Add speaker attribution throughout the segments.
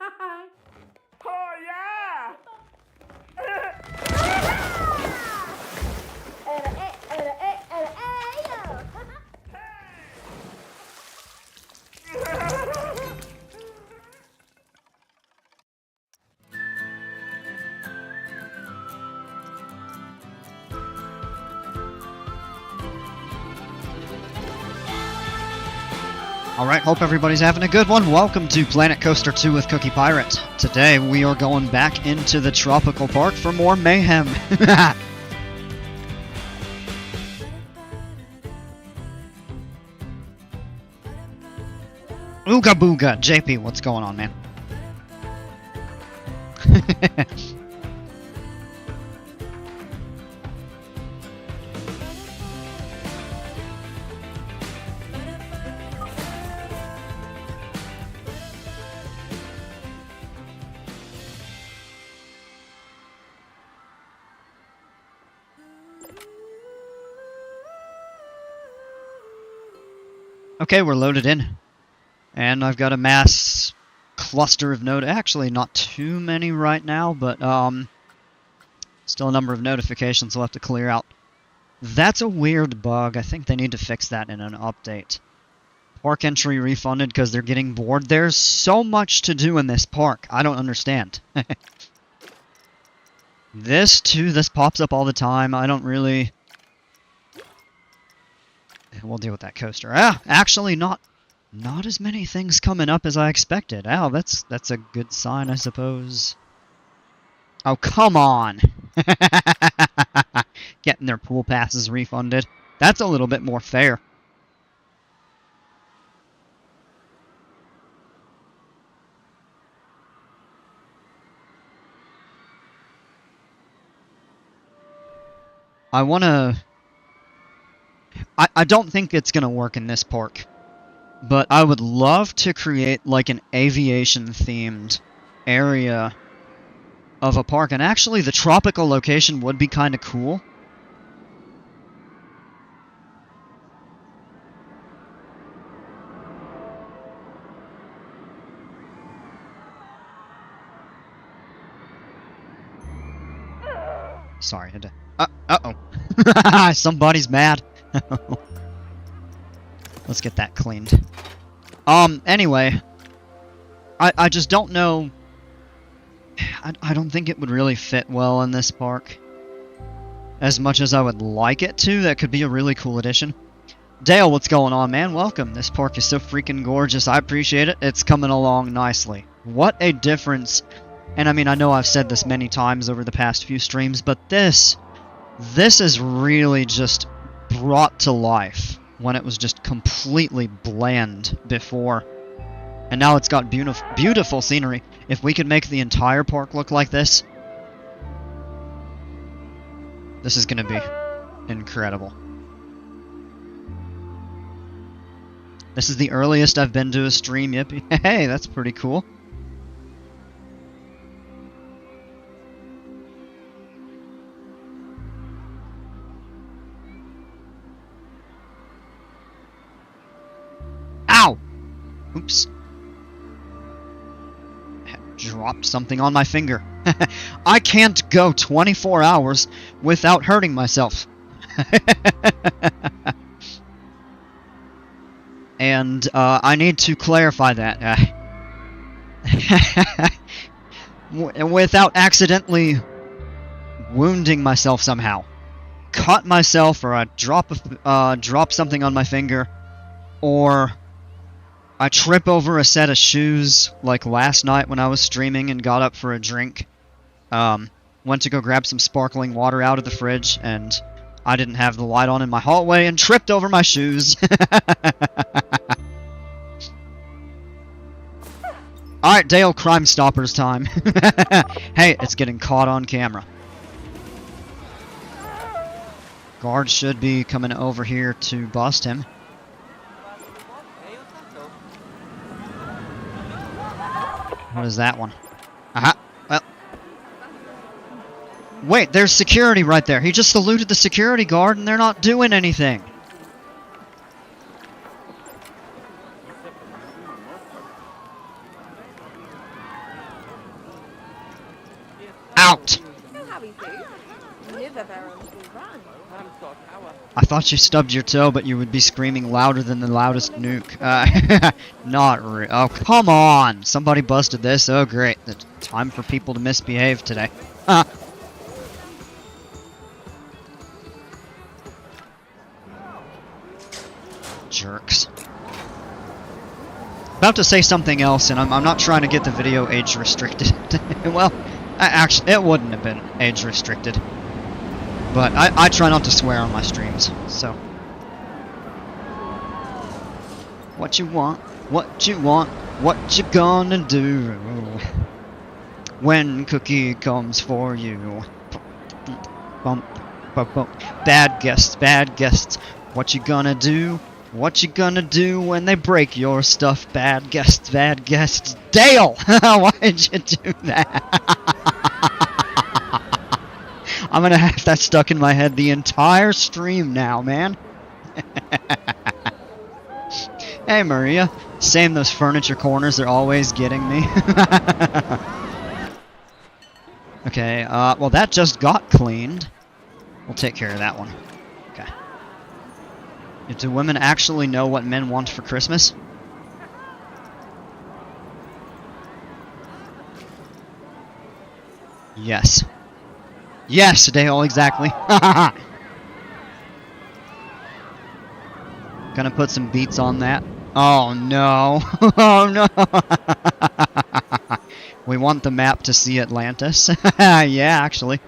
Speaker 1: Oh yeah!
Speaker 2: Alright, hope everybody's having a good one. Welcome to Planet Coaster 2 with Cookie Pirate. Today we are going back into the tropical park for more mayhem. Ooga booga! JP, what's going on, man? Okay, we're loaded in. And I've got a mass cluster of actually not too many right now, but still a number of notifications we'll have to clear out. That's a weird bug. I think they need to fix that in an update. Park entry refunded because they're getting bored. There's so much to do in this park. I don't understand. This pops up all the time. I don't really... We'll deal with that coaster. Actually not as many things coming up as I expected. That's a good sign, I suppose. Oh, come on! Getting their pool passes refunded. That's a little bit more fair. I don't think it's gonna work in this park, but I would love to create like an aviation-themed area of a park, and actually the tropical location would be kind of cool. Sorry, I had to... Uh-oh. Somebody's mad. Let's get that cleaned. Anyway. I just don't know... I don't think it would really fit well in this park. As much as I would like it to, that could be a really cool addition. Dale, what's going on, man? Welcome. This park is so freaking gorgeous. I appreciate it. It's coming along nicely. What a difference. And I mean, I know I've said this many times over the past few streams, but this is really just brought to life when it was just completely bland before. And now it's got beautiful scenery. If we could make the entire park look like this is going to be incredible. This is the earliest I've been to a stream, yippee. Hey, that's pretty cool. Ow! Oops. Dropped something on my finger. I can't go 24 hours without hurting myself. And I need to clarify that. Without accidentally wounding myself somehow. Cut myself, or I drop something on my finger, or I trip over a set of shoes, like last night when I was streaming and got up for a drink. Went to go grab some sparkling water out of the fridge, and I didn't have the light on in my hallway and tripped over my shoes. Alright, Dale, Crime Stoppers time. Hey, it's getting caught on camera. Guards should be coming over here to bust him. What is that one? Aha! Well... Wait, there's security right there. He just saluted the security guard and they're not doing anything. Out! I thought you stubbed your toe, but you would be screaming louder than the loudest nuke. Not re- Oh, come on! Somebody busted this. Oh, great. It's time for people to misbehave today. Jerks. About to say something else, and I'm not trying to get the video age restricted. Well, actually, it wouldn't have been age restricted. But I try not to swear on my streams, so. What you want, what you want, what you gonna do when Cookie comes for you. Bump, bump, bump. Bad guests, what you gonna do? What you gonna do when they break your stuff? Bad guests, Dale! Why did you do that? I'm gonna have that stuck in my head the entire stream now, man. Hey, Maria. Same, those furniture corners are always getting me. Okay, well that just got cleaned. We'll take care of that one. Okay. Do women actually know what men want for Christmas? Yes. Yes, Dale, exactly. Gonna put some beats on that. Oh no. Oh no. We want the map to see Atlantis. Yeah, actually.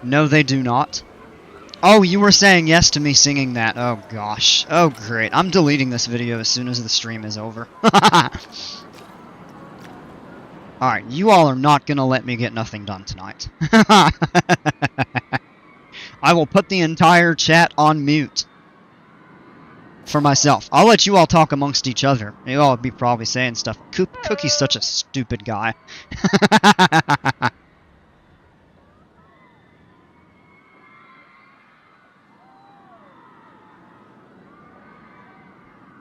Speaker 2: No, they do not. Oh, you were saying yes to me singing that. Oh gosh. Oh great. I'm deleting this video as soon as the stream is over. Alright, you all are not gonna let me get nothing done tonight. I will put the entire chat on mute. For myself. I'll let you all talk amongst each other. You all be probably saying stuff. Cookie's such a stupid guy.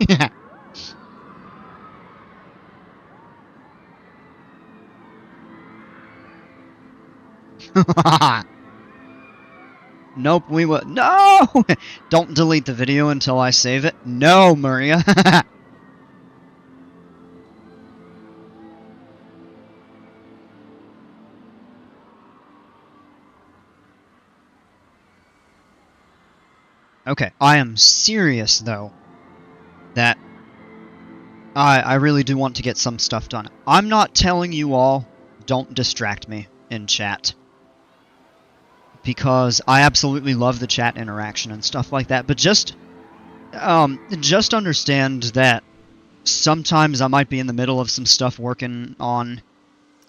Speaker 2: Yeah. Nope, we will. No! Don't delete the video until I save it. No, Maria. Okay, I am serious, though, that I really do want to get some stuff done. I'm not telling you all, don't distract me in chat. Because I absolutely love the chat interaction and stuff like that, but just understand that sometimes I might be in the middle of some stuff working on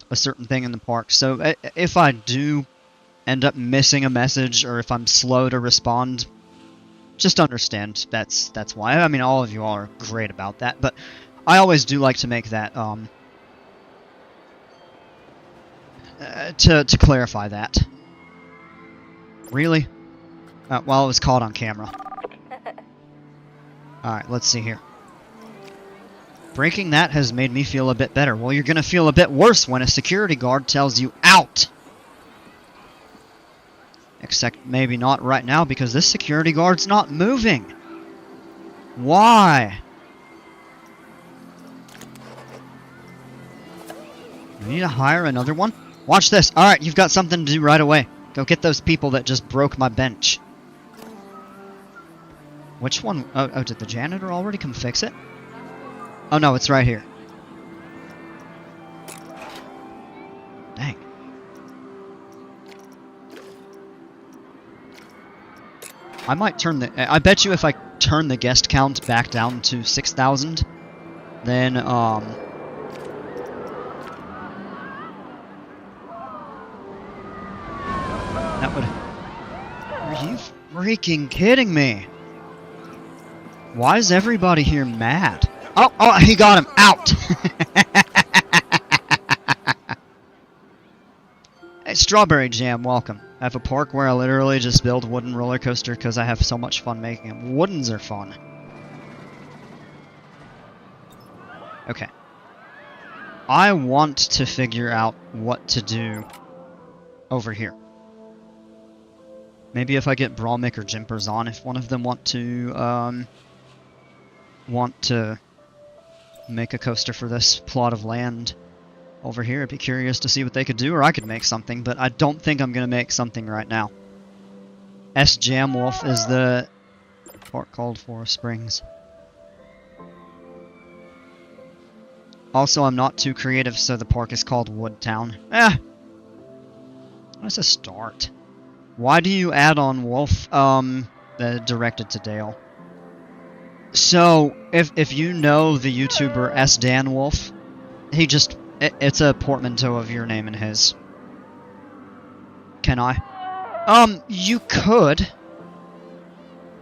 Speaker 2: a certain thing in the park, so if I do end up missing a message, or if I'm slow to respond, just understand that's why. I mean, all of you all are great about that, but I always do like to make that, to clarify that. Really? Well, it was caught on camera. Alright, let's see here. Breaking that has made me feel a bit better. Well, you're gonna feel a bit worse when a security guard tells you out! Except maybe not right now, because this security guard's not moving! Why? We need to hire another one? Watch this! Alright, you've got something to do right away. Go get those people that just broke my bench. Which one? Oh, did the janitor already come fix it? Oh no, it's right here. Dang. I might turn the... I bet you if I turn the guest count back down to 6,000, then, that would... Are you freaking kidding me? Why is everybody here mad? Oh, he got him out! Hey, Strawberry Jam, welcome. I have a park where I literally just build a wooden roller coaster because I have so much fun making them. Woodens are fun. Okay. I want to figure out what to do over here. Maybe if I get Brawlmaker Jimpers on, if one of them want to make a coaster for this plot of land over here, I'd be curious to see what they could do, or I could make something, but I don't think I'm gonna make something right now. S. Jamwolf is the park called Forest Springs. Also, I'm not too creative, so the park is called Woodtown. That's a start. Why do you add on Wolf, directed to Dale? So, if you know the YouTuber S. Dan Wolf, it's a portmanteau of your name and his. Can I? You could.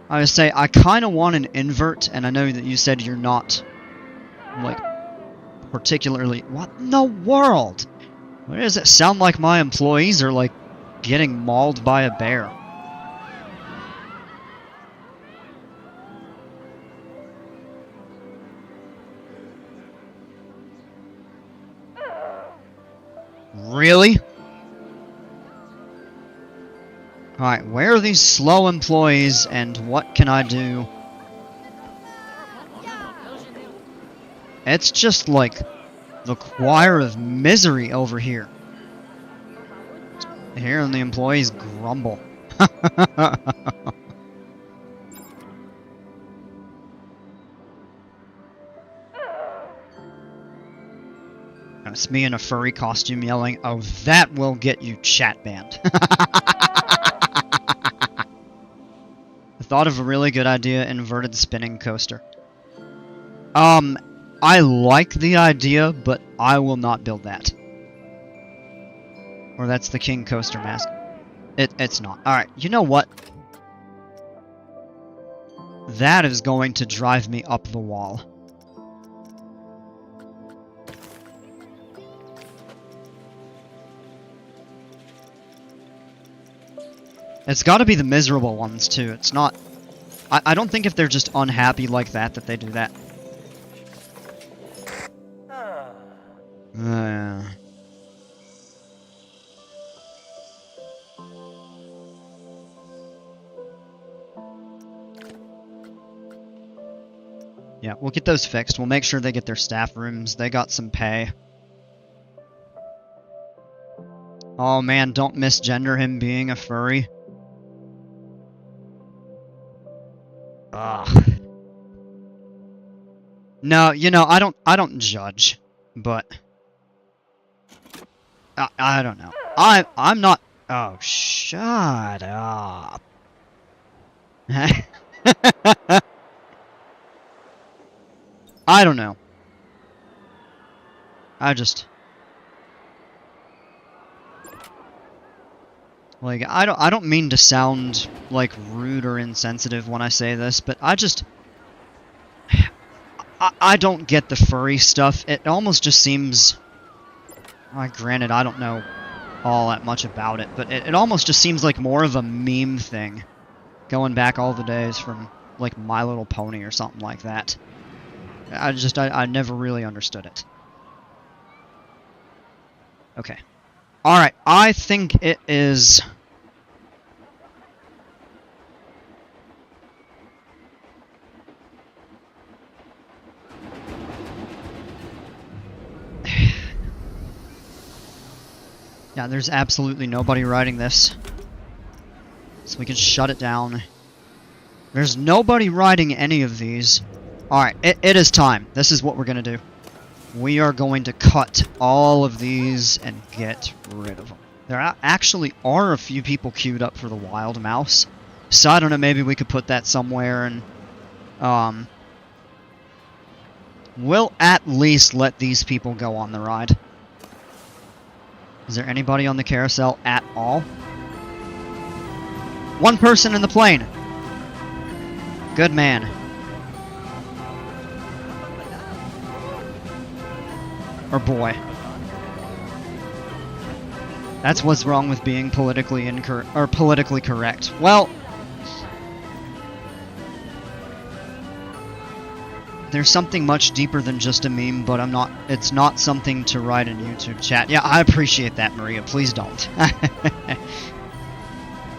Speaker 2: I would say, I kinda want an invert, and I know that you said you're not, like, particularly... What in the world? Why does it sound like my employees are, like, getting mauled by a bear? Really? Alright, where are these slow employees, and what can I do? It's just like the choir of misery over here. Hearing the employees grumble. It's me in a furry costume yelling, "Oh, that will get you chat banned." I thought of a really good idea, inverted spinning coaster. I like the idea, but I will not build that. Or that's the King Coaster mask. It's not. Alright, you know what? That is going to drive me up the wall. It's gotta be the miserable ones, too. It's not... I don't think if they're just unhappy like that they do that. Yeah, we'll get those fixed. We'll make sure they get their staff rooms. They got some pay. Oh man, don't misgender him being a furry. Ugh. No, you know, I don't judge, but I don't know. I'm not. Oh, shut up. I don't know. I just like I don't mean to sound like rude or insensitive when I say this, but I don't get the furry stuff. It almost just seems... granted, I don't know all that much about it, but it almost just seems like more of a meme thing. Going back all the days from, like, My Little Pony or something like that. I never really understood it. Okay. Alright, I think it is... Yeah, there's absolutely nobody riding this. So we can shut it down. There's nobody riding any of these. Alright, it is time. This is what we're gonna do. We are going to cut all of these and get rid of them. There actually are a few people queued up for the Wild Mouse. So I don't know, maybe we could put that somewhere and... we'll at least let these people go on the ride. Is there anybody on the carousel at all? One person in the plane! Good man. Or boy. That's what's wrong with being politically politically correct. Well... There's something much deeper than just a meme, but it's not something to write in YouTube chat. Yeah, I appreciate that, Maria. Please don't.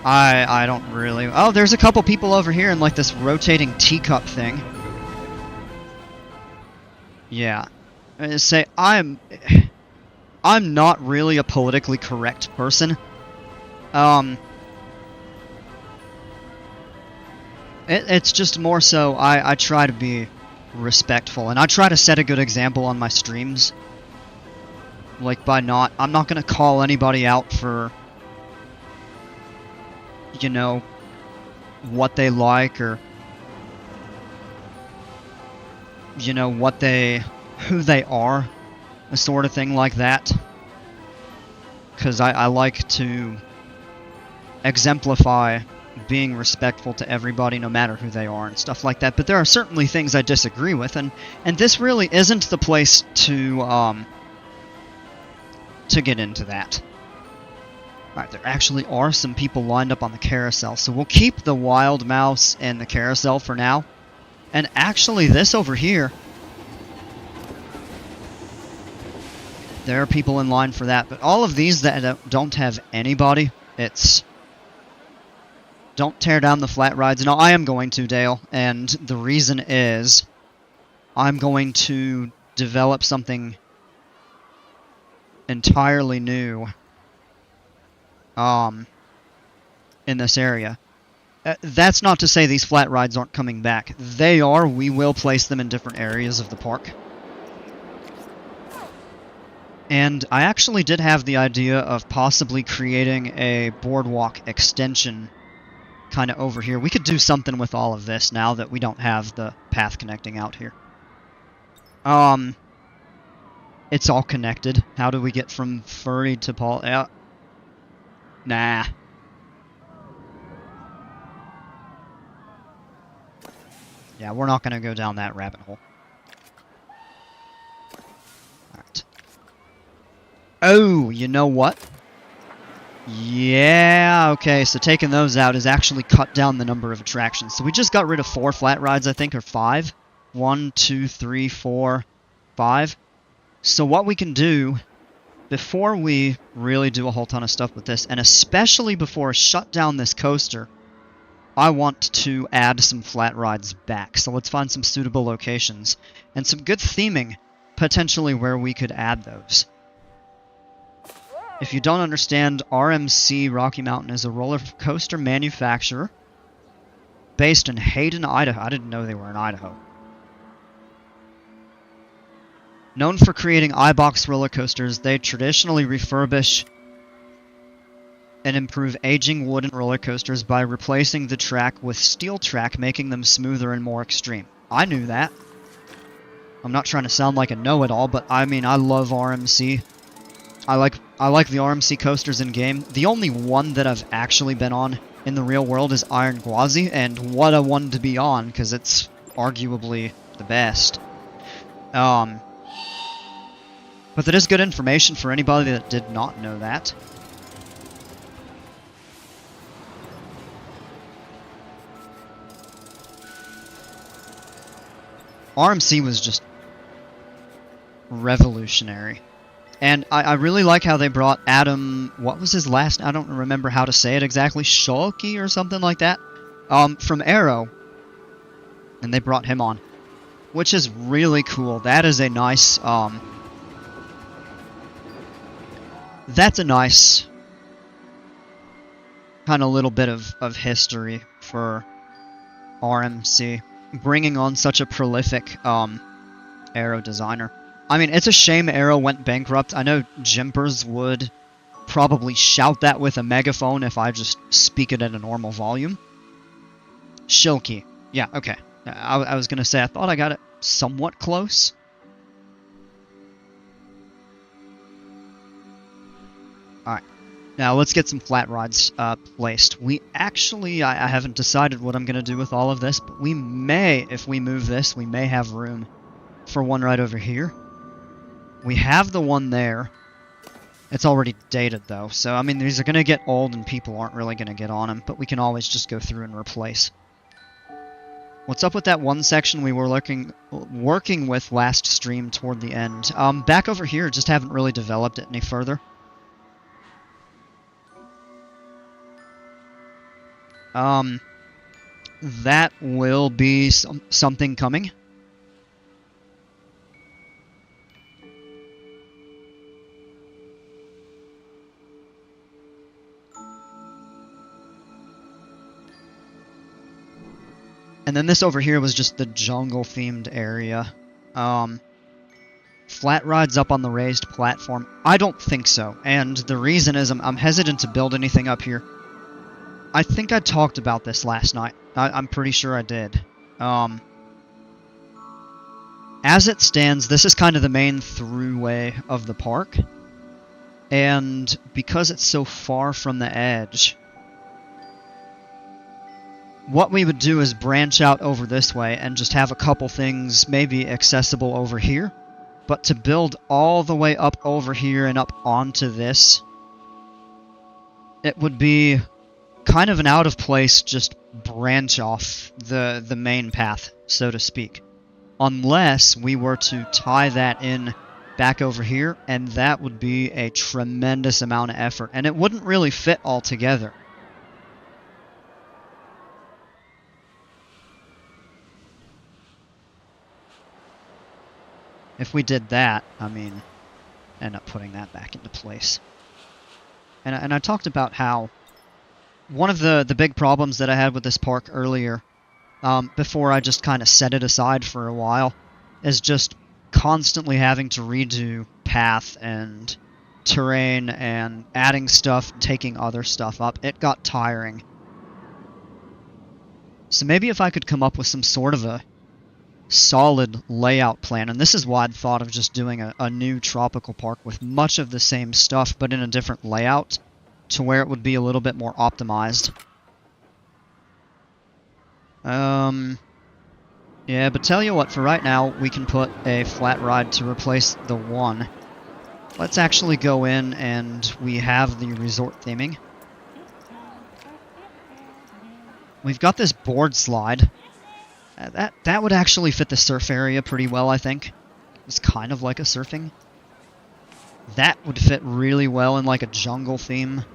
Speaker 2: I don't really... Oh, there's a couple people over here in, like, this rotating teacup thing. Yeah. Say, I'm not really a politically correct person. It's just more so I try to be respectful, and I try to set a good example on my streams. Like, I'm not gonna call anybody out for, you know, what they like, or, you know, who they are, a sort of thing like that. Because I like to exemplify being respectful to everybody, no matter who they are, and stuff like that. But there are certainly things I disagree with, and this really isn't the place to get into that. Alright, there actually are some people lined up on the carousel, so we'll keep the wild mouse and the carousel for now. And actually, this over here, there are people in line for that, but all of these that don't have anybody, it's... Don't tear down the flat rides. No, I am going to, Dale, and the reason is I'm going to develop something entirely new in this area. That's not to say these flat rides aren't coming back. They are. We will place them in different areas of the park. And I actually did have the idea of possibly creating a boardwalk extension kind of over here. We could do something with all of this now that we don't have the path connecting out here. It's all connected. How do we get from Furry to Paul? Nah. Yeah, we're not going to go down that rabbit hole. Alright. Oh, you know what? Yeah, okay, so taking those out has actually cut down the number of attractions. So we just got rid of 4 flat rides, I think, or 5. 1, 2, 3, 4, 5. So what we can do, before we really do a whole ton of stuff with this, and especially before I shut down this coaster, I want to add some flat rides back. So let's find some suitable locations, and some good theming, potentially, where we could add those. If you don't understand, RMC Rocky Mountain is a roller coaster manufacturer based in Hayden, Idaho. I didn't know they were in Idaho. Known for creating iBox roller coasters, they traditionally refurbish and improve aging wooden roller coasters by replacing the track with steel track, making them smoother and more extreme. I knew that. I'm not trying to sound like a know-it-all, but I mean, I love RMC. I like the RMC coasters in game. The only one that I've actually been on in the real world is Iron Gwazi, and what a one to be on, because it's arguably the best. But that is good information for anybody that did not know that. RMC was just revolutionary. And I really like how they brought Adam, what was his last, I don't remember how to say it exactly, Schalke or something like that, from Arrow. And they brought him on, which is really cool. That is a nice, that's a nice kind of little bit of history for RMC, bringing on such a prolific, Arrow designer. I mean, it's a shame Arrow went bankrupt. I know Jimpers would probably shout that with a megaphone if I just speak it at a normal volume. Shilky. Yeah, okay. I was going to say, I thought I got it somewhat close. Alright. Now, let's get some flat rides placed. We actually, I haven't decided what I'm going to do with all of this, but we may, if we move this, we may have room for one right over here. We have the one there. It's already dated, though, so, I mean, these are going to get old and people aren't really going to get on them, but we can always just go through and replace. What's up with that one section we were working with last stream toward the end? Back over here, just haven't really developed it any further. That will be something coming. And then this over here was just the jungle-themed area. Flat rides up on the raised platform? I don't think so, and the reason is I'm hesitant to build anything up here. I think I talked about this last night. I'm pretty sure I did. As it stands, this is kind of the main throughway of the park. And because it's so far from the edge, what we would do is branch out over this way and just have a couple things maybe accessible over here. But to build all the way up over here and up onto this, it would be kind of an out of place just branch off the main path, so to speak. Unless we were to tie that in back over here, and that would be a tremendous amount of effort, and it wouldn't really fit all together. If we did that, I mean, end up putting that back into place. And I talked about how one of the big problems that I had with this park earlier, before I just kind of set it aside for a while, is just constantly having to redo path and terrain and adding stuff, taking other stuff up. It got tiring. So maybe if I could come up with some sort of a solid layout plan, and this is why I'd thought of just doing a new tropical park with much of the same stuff but in a different layout to where it would be a little bit more optimized. Yeah, but tell you what, for right now we can put a flat ride to replace the one. Let's actually go in and we have the resort theming. We've got this board slide. That would actually fit the surf area pretty well, I think. It's kind of like a surfing. That would fit really well in like a jungle theme.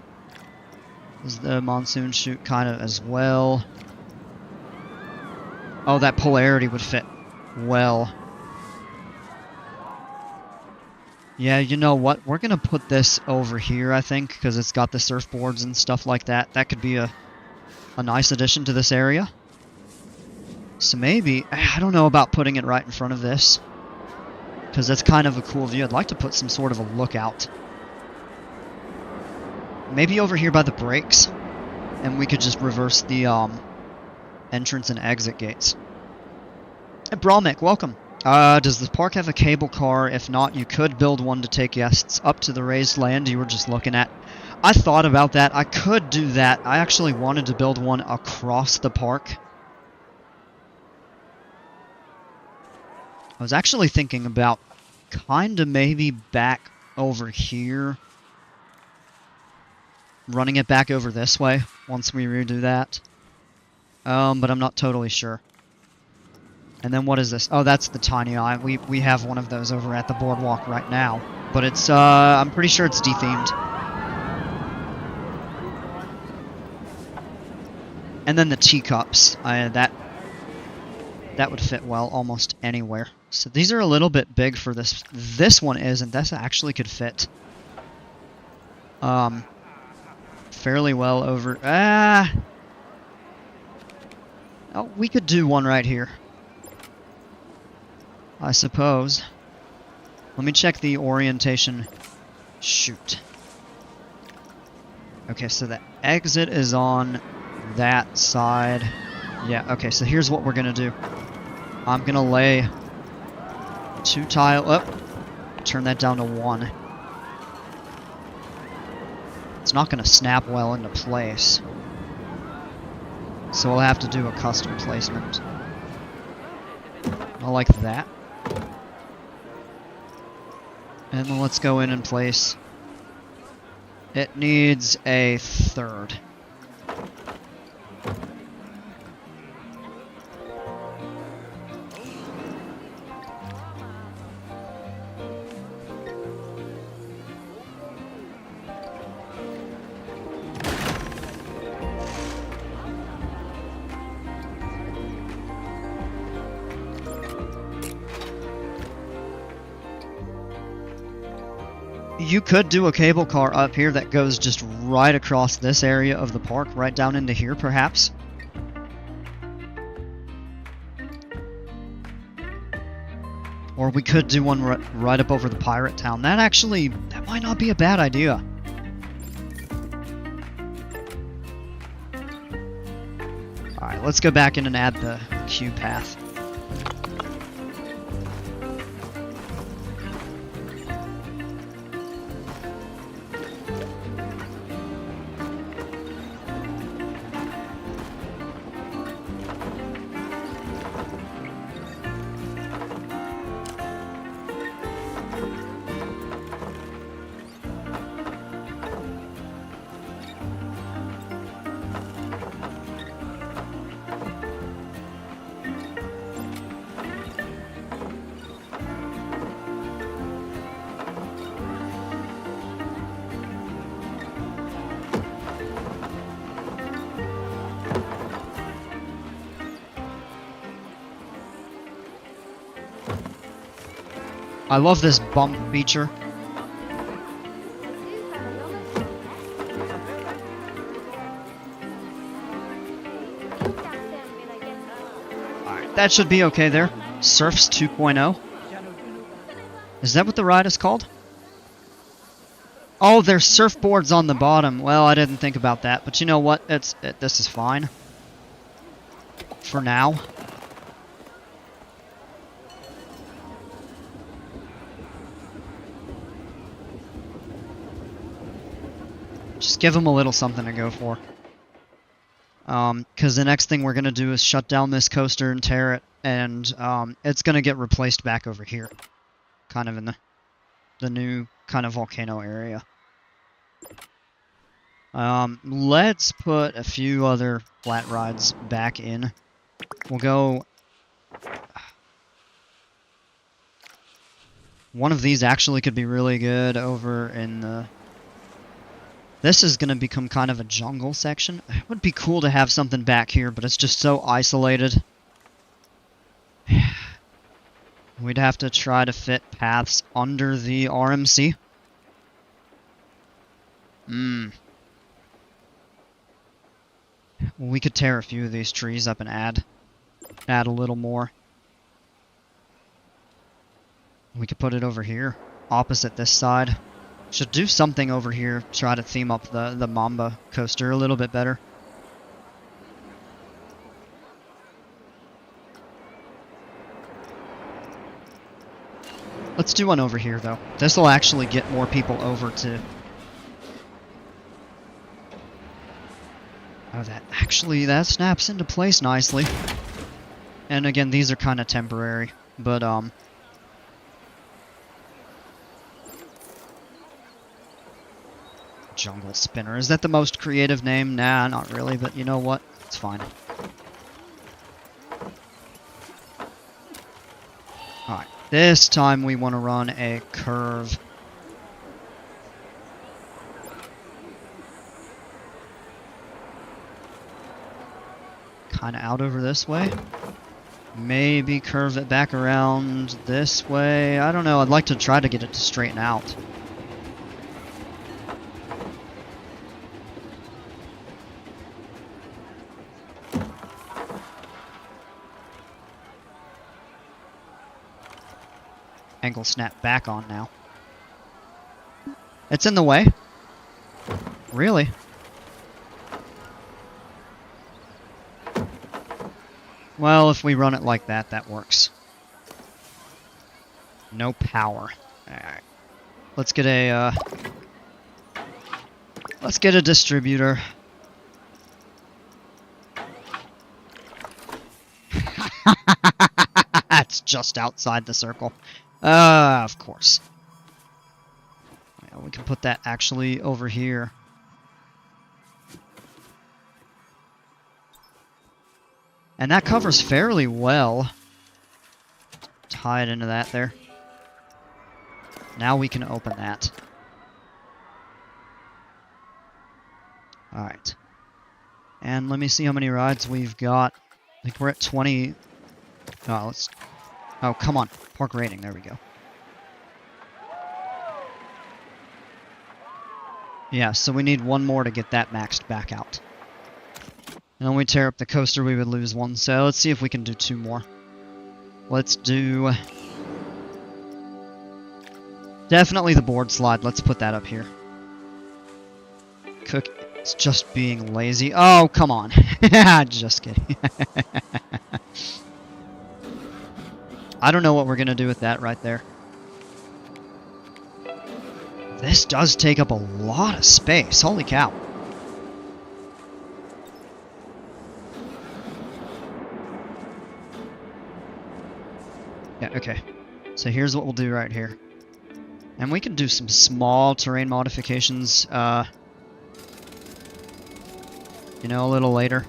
Speaker 2: Is the monsoon chute kind of as well. Oh, that polarity would fit well. Yeah, you know what? We're going to put this over here, I think, because it's got the surfboards and stuff like that. That could be a nice addition to this area. So maybe, I don't know about putting it right in front of this, because that's kind of a cool view. I'd like to put some sort of a lookout. Maybe over here by the brakes, and we could just reverse the entrance and exit gates. Hey, Brawmick, welcome. Does the park have a cable car? If not, you could build one to take guests up to the raised land you were just looking at. I thought about that. I could do that. I actually wanted to build one across the park. I was actually thinking about kind of maybe back over here. Running it back over this way once we redo that. But I'm not totally sure. And then what is this? Oh, that's the tiny eye. We have one of those over at the boardwalk right now. But it's, I'm pretty sure it's de-themed. And then the teacups. That would fit well almost anywhere. So these are a little bit big for this. This one isn't. This actually could fit fairly well over. Oh, we could do one right here, I suppose. Let me check the orientation. Shoot. Okay, so the exit is on that side. Yeah, okay, so here's what we're gonna do. I'm gonna lay 2 tile up, turn that down to 1. It's not gonna snap well into place, so we'll have to do a custom placement. I like that. And then let's go in and place. It needs a 3rd. you could do a cable car up here that goes just right across this area of the park, right down into here, perhaps. Or we could do one right up over the pirate town. That might not be a bad idea. Alright, let's go back in and add the queue path. I love this bump feature. Alright, that should be okay there. Surfs 2.0. Is that what the ride is called? Oh, there's surfboards on the bottom. Well, I didn't think about that, but you know what? This is fine. For now. Just give them a little something to go for. Because the next thing we're going to do is shut down this coaster and tear it, and it's going to get replaced back over here. Kind of in the new kind of volcano area. Let's put a few other flat rides back in. We'll go... One of these actually could be really good over in the... This is going to become kind of a jungle section. It would be cool to have something back here, but it's just so isolated. We'd have to try to fit paths under the RMC. We could tear a few of these trees up and add a little more. We could put it over here, opposite this side. Should do something over here, try to theme up the Mamba coaster a little bit better. Let's do one over here, though. This will actually get more people over to... Oh, that snaps into place nicely. And again, these are kind of temporary, but, Jungle Spinner. Is that the most creative name? Nah, not really, but you know what? It's fine. Alright, this time we want to run a curve. Kind of out over this way. Maybe curve it back around this way. I don't know, I'd like to try to get it to straighten out. Angle snap back on now. It's in the way. Really? Well, if we run it like that, that works. No power. Alright. Let's get a distributor. That's just outside the circle. Of course. Yeah, we can put that actually over here. And that covers fairly well. Tie it into that there. Now we can open that. Alright. And let me see how many rides we've got. I think we're at 20. Oh, let's... Oh, come on. Park rating. There we go. Yeah, so we need one more to get that maxed back out. And when we tear up the coaster, we would lose one. So let's see if we can do 2 more. Let's do... Definitely the board slide. Let's put that up here. Cook is just being lazy. Oh, come on. Just kidding. I don't know what we're going to do with that right there. This does take up a lot of space. Holy cow. Yeah, okay. So here's what we'll do right here. And we can do some small terrain modifications, you know, a little later.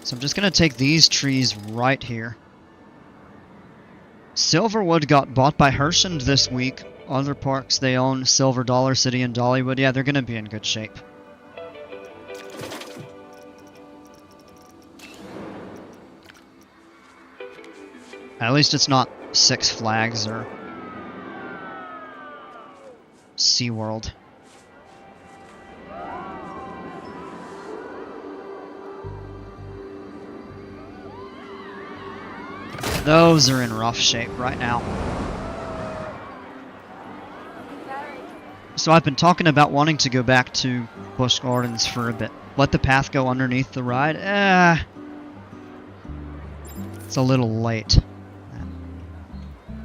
Speaker 2: So I'm just going to take these trees right here. Silverwood got bought by Hershend this week. Other parks they own, Silver Dollar City and Dollywood. Yeah, they're going to be in good shape. At least it's not Six Flags or SeaWorld. Those are in rough shape right now. So I've been talking about wanting to go back to Busch Gardens for a bit. Let the path go underneath the ride. It's a little late.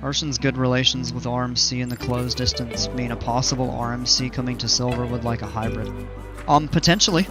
Speaker 2: Urshan's good relations with RMC in the closed distance mean a possible RMC coming to Silverwood like a hybrid. Potentially.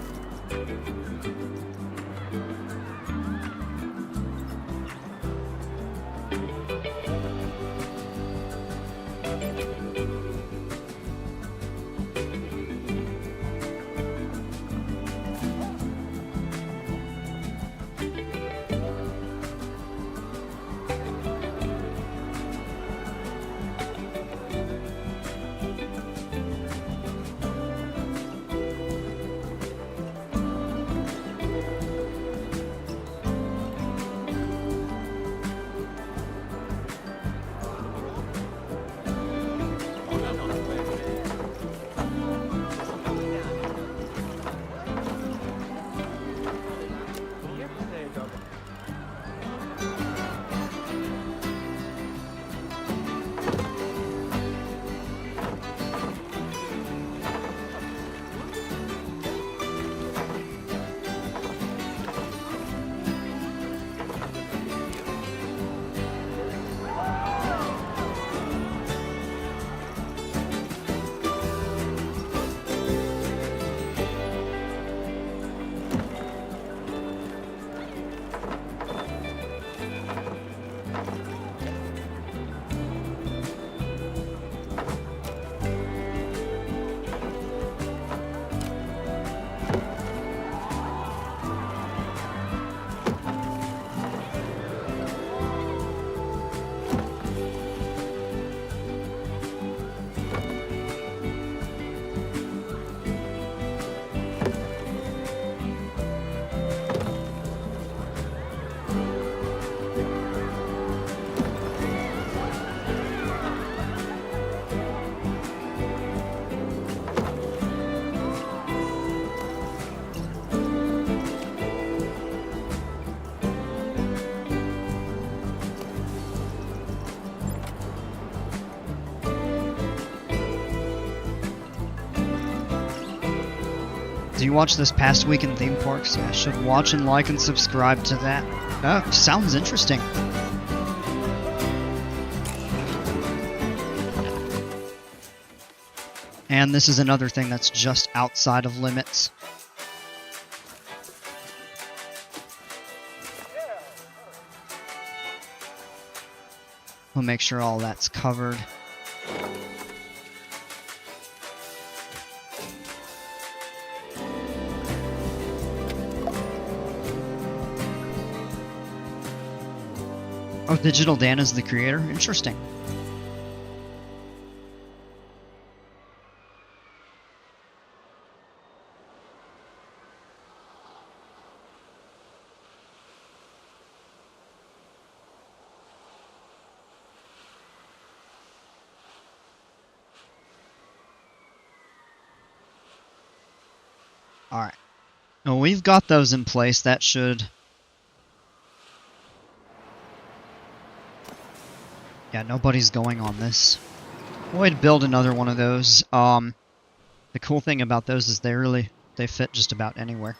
Speaker 2: Do you watch this past week in theme parks? Yeah, should watch and like and subscribe to that. Sounds interesting. And this is another thing that's just outside of limits. We'll make sure all that's covered. Oh, Digital Dan is the creator? Interesting. Alright. Well, we've got those in place. That should... Yeah, nobody's going on this. We'd build another one of those. The cool thing about those is they fit just about anywhere.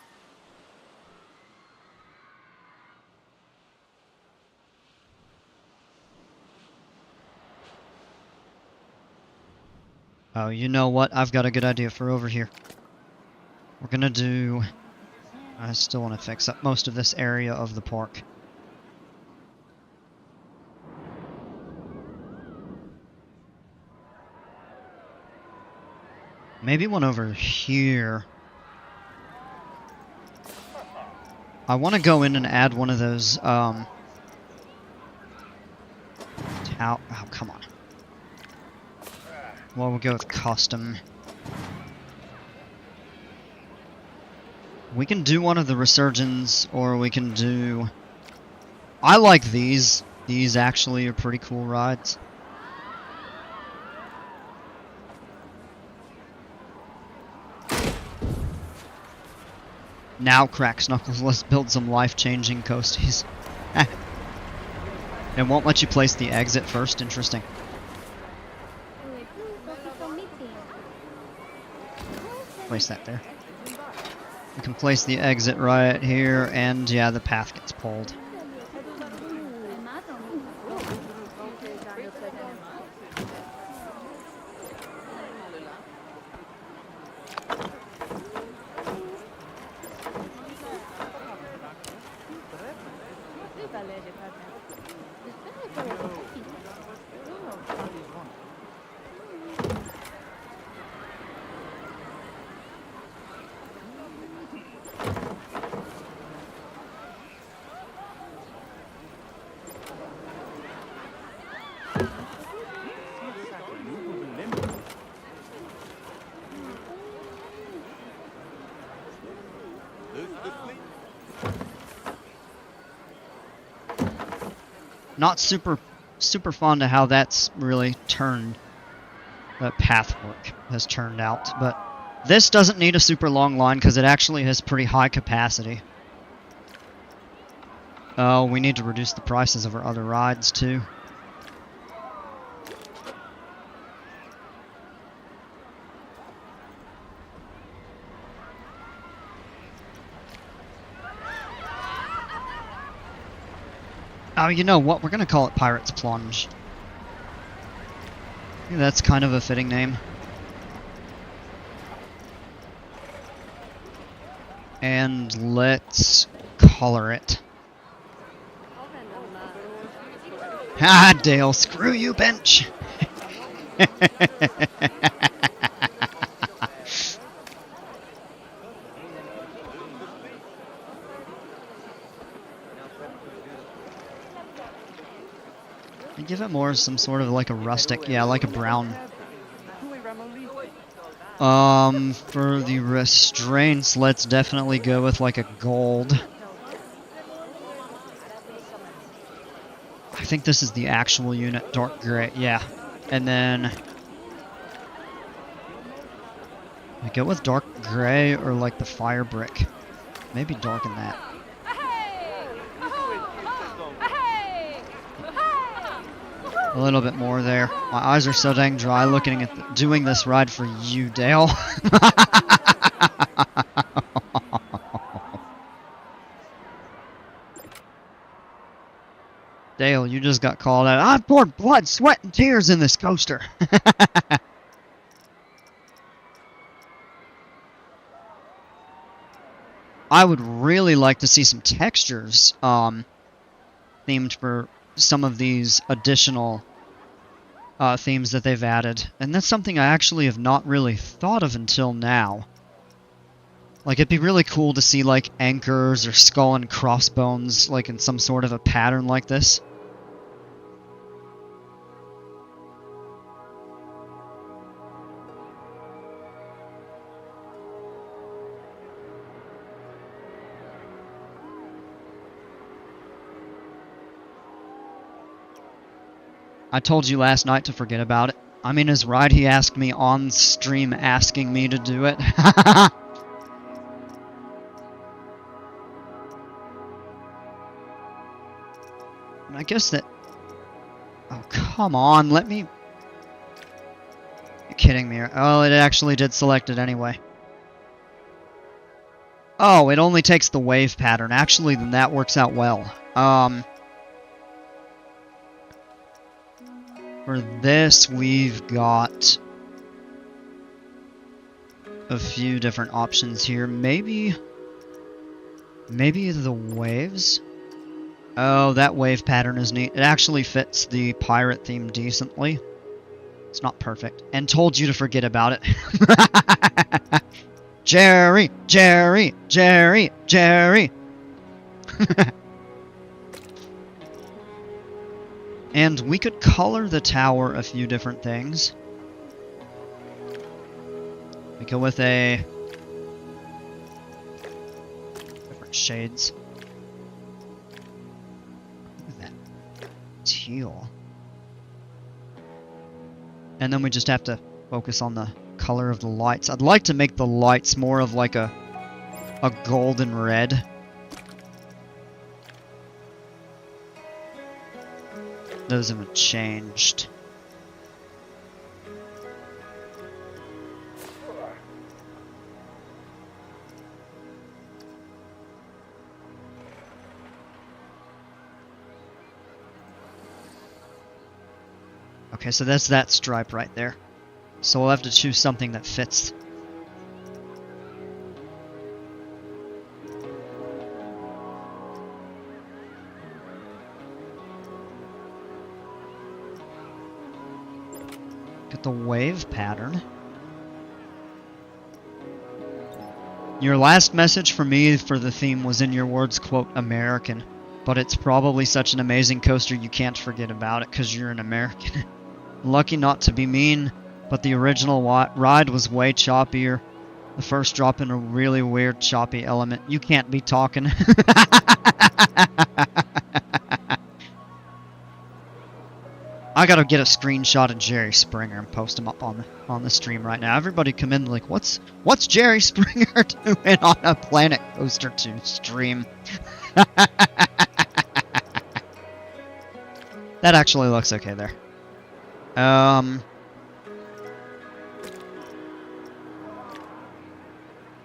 Speaker 2: Oh, you know what? I've got a good idea for over here. We're gonna do... I still want to fix up most of this area of the park. Maybe one over here. I want to go in and add one of those, oh, come on. Well, we'll go with custom. We can do one of the Resurgence, or we can do... I like these. These actually are pretty cool rides. Now, Cracks Knuckles, let's build some life-changing coasties. It won't let you place the exit first? Interesting. Place that there. You can place the exit right here, and yeah, the path gets pulled. Not super fond of how that's really turned, path work has turned out, but this doesn't need a super long line because it actually has pretty high capacity. Oh, we need to reduce the prices of our other rides too. Oh, you know what? We're gonna call it Pirate's Plunge. I think that's kind of a fitting name. And let's color it. Ah, Dale, screw you, bench! Give it more some sort of like a rustic, yeah, like a brown. For the restraints, let's definitely go with like a gold. I think this is the actual unit, dark gray, yeah. And then I go with dark gray or like the fire brick. Maybe darken that. A little bit more there. My eyes are so dang dry looking at doing this ride for you, Dale. Dale, you just got called out. I poured blood, sweat, and tears in this coaster. I would really like to see some textures themed for some of these additional themes that they've added. And that's something I actually have not really thought of until now. Like, it'd be really cool to see, like, anchors or skull and crossbones, like, in some sort of a pattern like this. I told you last night to forget about it. I mean, his ride, he asked me on stream asking me to do it. guess that... Oh, come on, let me... You're kidding me. Oh, it actually did select it anyway. Oh, it only takes the wave pattern. Actually, then that works out well. For this, we've got a few different options here. Maybe the waves? Oh, that wave pattern is neat. It actually fits the pirate theme decently. It's not perfect. And told you to forget about it. Jerry, Jerry, Jerry, Jerry. And we could color the tower a few different things. We go with different shades. Look at that teal. And then we just have to focus on the color of the lights. I'd like to make the lights more of like a golden red. Those haven't changed. Okay, so that's that stripe right there. So we'll have to choose something that fits. Get the wave pattern. Your last message for me for the theme was in your words, quote, American. But it's probably such an amazing coaster you can't forget about it because you're an American. Lucky not to be mean, but the original ride was way choppier. The first drop in a really weird choppy element. You can't be talking. I gotta get a screenshot of Jerry Springer and post him up on the stream right now. Everybody come in like, what's Jerry Springer doing on a Planet Coaster 2 stream? That actually looks okay there.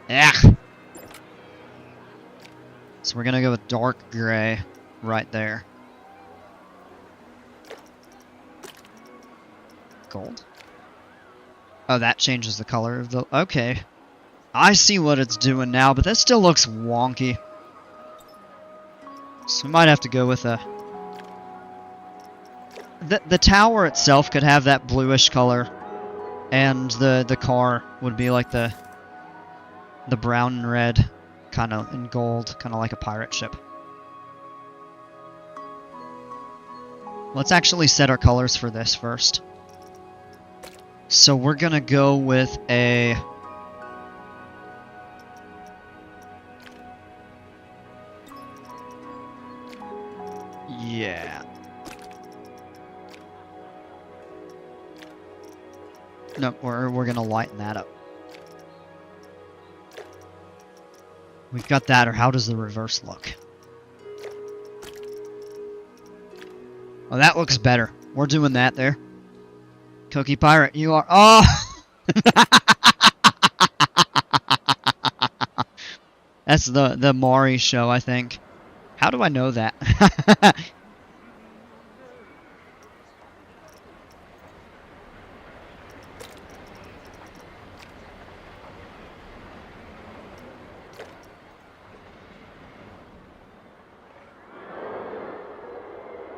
Speaker 2: Yeah. So we're gonna go with dark gray right there. Gold. Oh, that changes the color of the... Okay. I see what it's doing now, but that still looks wonky. So we might have to go with a... The tower itself could have that bluish color, and the car would be like the brown and red, kind of in gold, kind of like a pirate ship. Let's actually set our colors for this first. So we're gonna go with a... Yeah. No, we're gonna lighten that up. We've got that, or how does the reverse look? Oh, that looks better. We're doing that there. Cookie Pirate, you are... Oh! That's the Maury show, I think. How do I know that?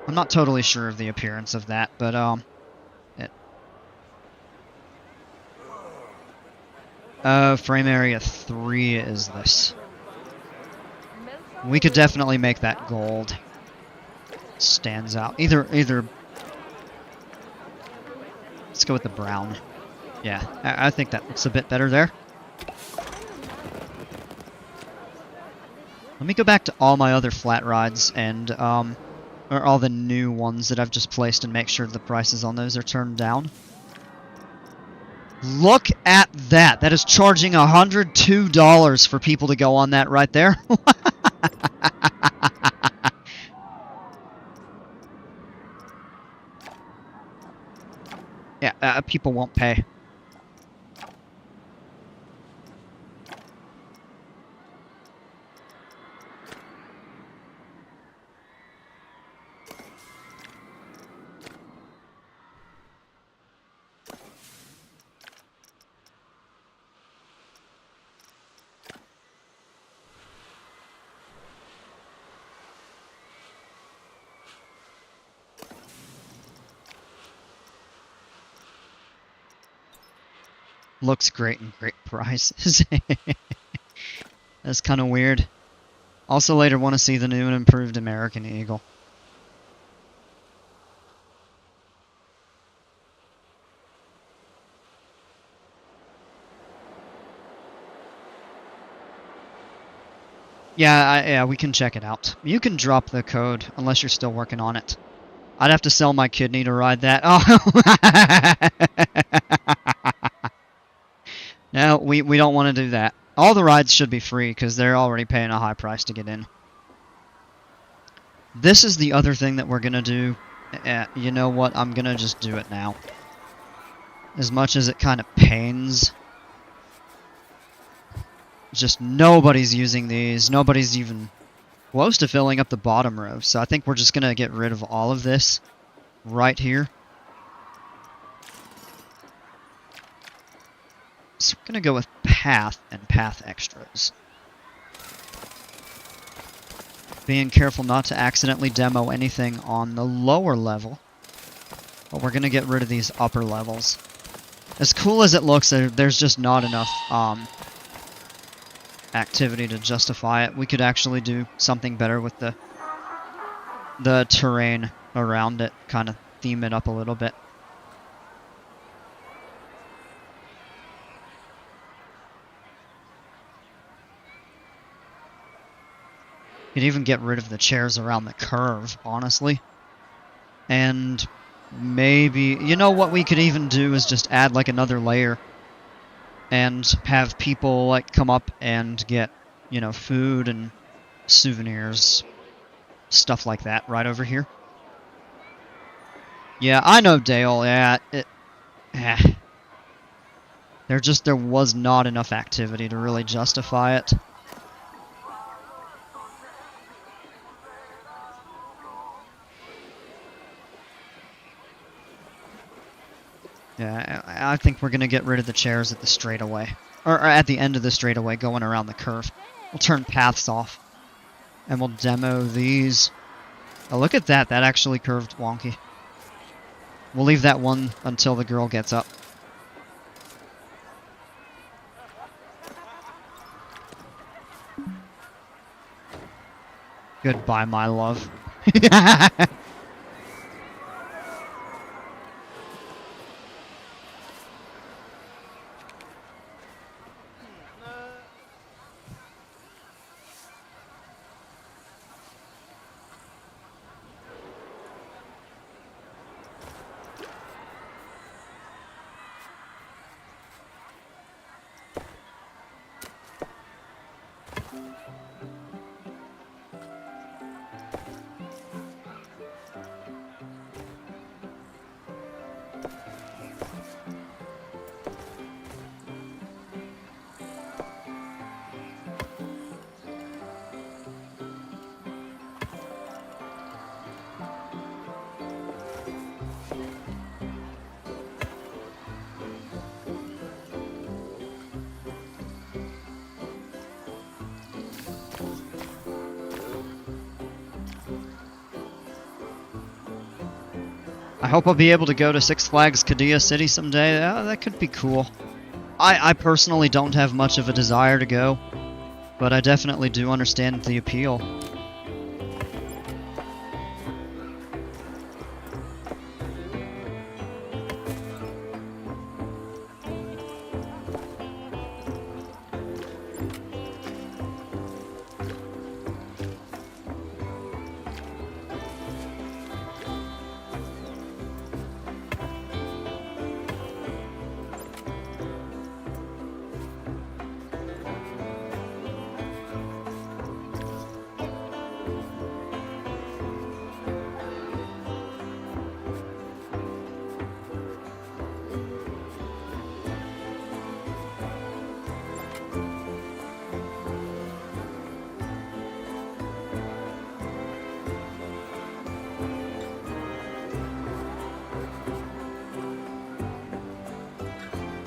Speaker 2: I'm not totally sure of the appearance of that, but frame area 3 is this. We could definitely make that gold. Stands out. Either. Let's go with the brown. Yeah, I think that looks a bit better there. Let me go back to all my other flat rides and or all the new ones that I've just placed and make sure the prices on those are turned down. Look at that. That is charging $102 for people to go on that right there. people won't pay. Looks great and great prices. That's kind of weird. Also later want to see the new and improved American Eagle. Yeah, we can check it out. You can drop the code unless you're still working on it. I'd have to sell my kidney to ride that. Oh. No, we don't want to do that. All the rides should be free because they're already paying a high price to get in. This is the other thing that we're going to do. You know what? I'm going to just do it now. As much as it kind of pains. Just nobody's using these. Nobody's even close to filling up the bottom row. So I think we're just going to get rid of all of this right here. So we're going to go with path and path extras. Being careful not to accidentally demo anything on the lower level. But we're going to get rid of these upper levels. As cool as it looks, there's just not enough activity to justify it. We could actually do something better with the terrain around it. Kind of theme it up a little bit. Could even get rid of the chairs around the curve, honestly. And maybe, you know what we could even do is just add like another layer and have people like come up and get, you know, food and souvenirs, stuff like that right over here. Yeah, I know, Dale. Yeah, there was not enough activity to really justify it. Yeah, I think we're going to get rid of the chairs at the straightaway. Or at the end of the straightaway going around the curve. We'll turn paths off. And we'll demo these. Oh, look at that. That actually curved wonky. We'll leave that one until the girl gets up. Goodbye, my love. I hope I'll be able to go to Six Flags Qiddiya City someday. That could be cool. I personally don't have much of a desire to go, but I definitely do understand the appeal.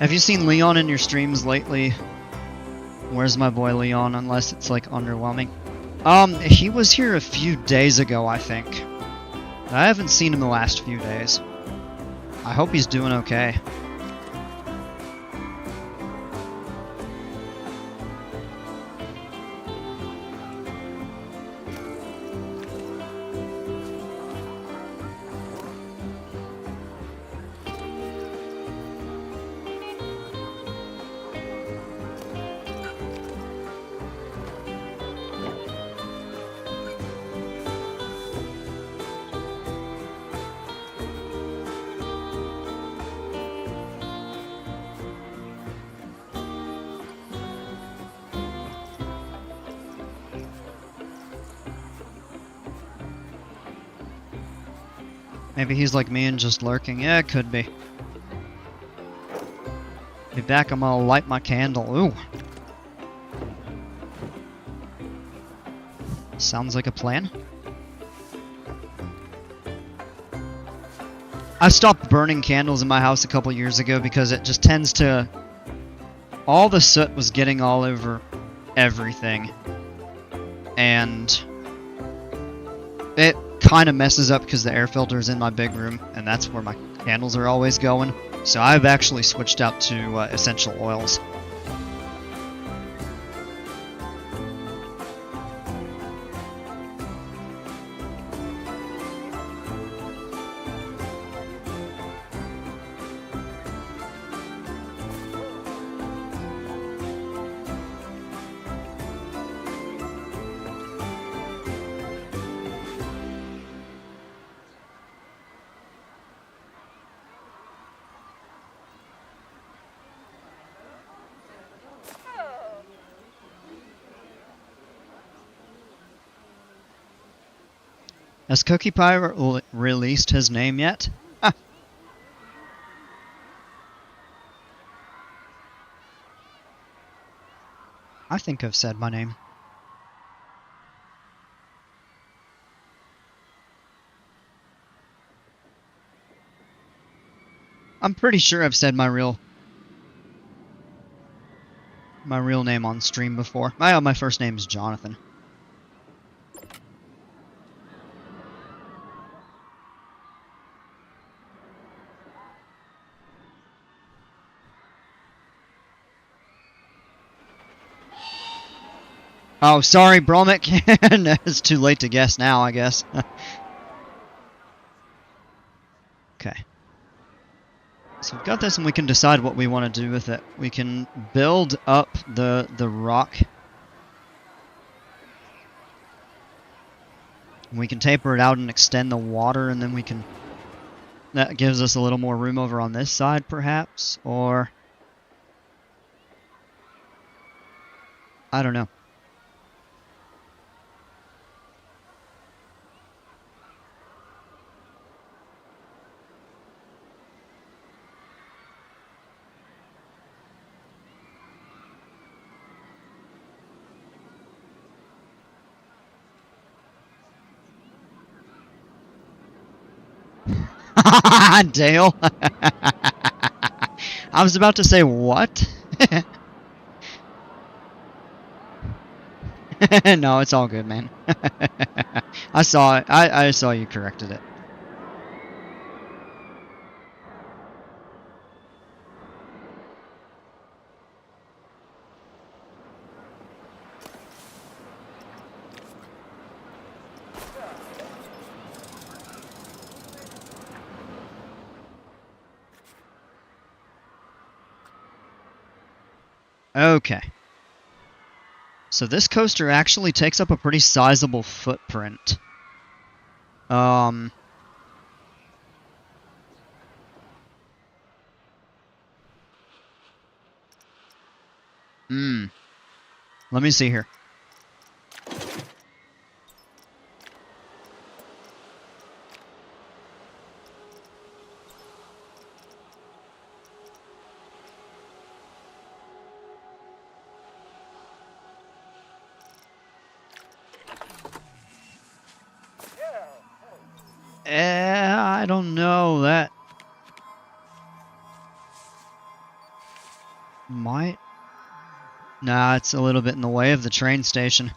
Speaker 2: Have you seen Leon in your streams lately? Where's my boy Leon, unless it's like underwhelming? He was here a few days ago, I think. I haven't seen him the last few days. I hope he's doing okay. Maybe he's like me and just lurking. Yeah, it could be. Be back, I'm gonna light my candle. Ooh. Sounds like a plan. I stopped burning candles in my house a couple years ago because it just tends to... All the soot was getting all over everything. And... it kind of messes up because the air filter is in my big room, and that's where my candles are always going. So I've actually switched out to essential oils. Has Cookie Pie released his name yet? Ah. I think I've said my name. I'm pretty sure I've said my real name on stream before. My first name is Jonathan. Oh, sorry, Bromic. It's too late to guess now, I guess. Okay. So we've got this, and we can decide what we want to do with it. We can build up the rock. We can taper it out and extend the water, and then we can... That gives us a little more room over on this side, perhaps? Or... I don't know. Dale. I was about to say, what? No, it's all good, man. I saw it. I saw you corrected it. Okay. So this coaster actually takes up a pretty sizable footprint. Let me see here. I don't know that. might... Nah, it's a little bit in the way of the train station.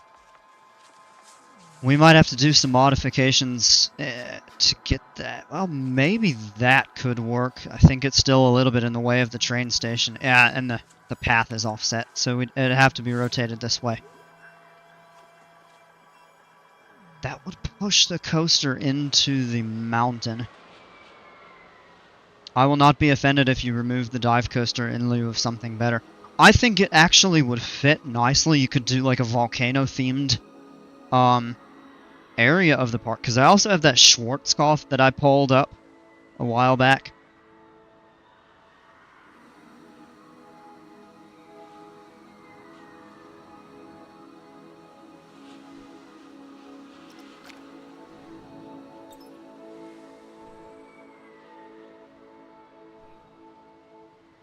Speaker 2: We might have to do some modifications to get that. Well, maybe that could work. I think it's still a little bit in the way of the train station. Yeah, and the path is offset, so it'd have to be rotated this way. That would push the coaster into the mountain. I will not be offended if you remove the dive coaster in lieu of something better. I think it actually would fit nicely. You could do like a volcano-themed area of the park, because I also have that Schwarzkopf that I pulled up a while back.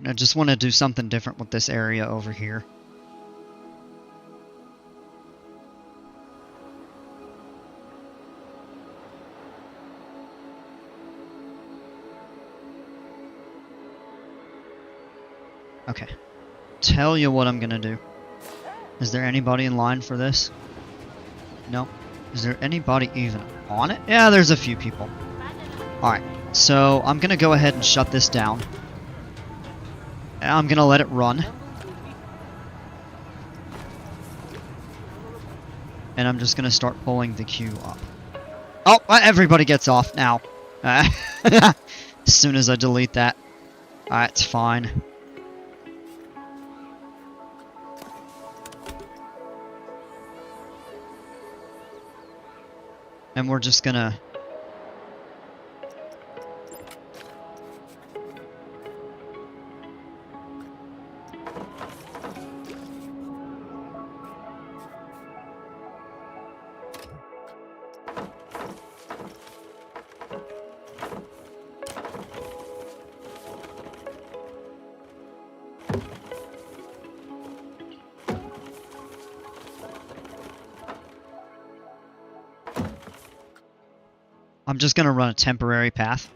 Speaker 2: And I just want to do something different with this area over here. Okay. Tell you what I'm gonna do. Is there anybody in line for this? No. Is there anybody even on it? Yeah, there's a few people. Alright, so I'm gonna go ahead and shut this down. I'm gonna let it run. And I'm just gonna start pulling the queue up. Oh, everybody gets off now. As soon as I delete that. Alright, it's fine. And we're just gonna... I'm just gonna run a temporary path.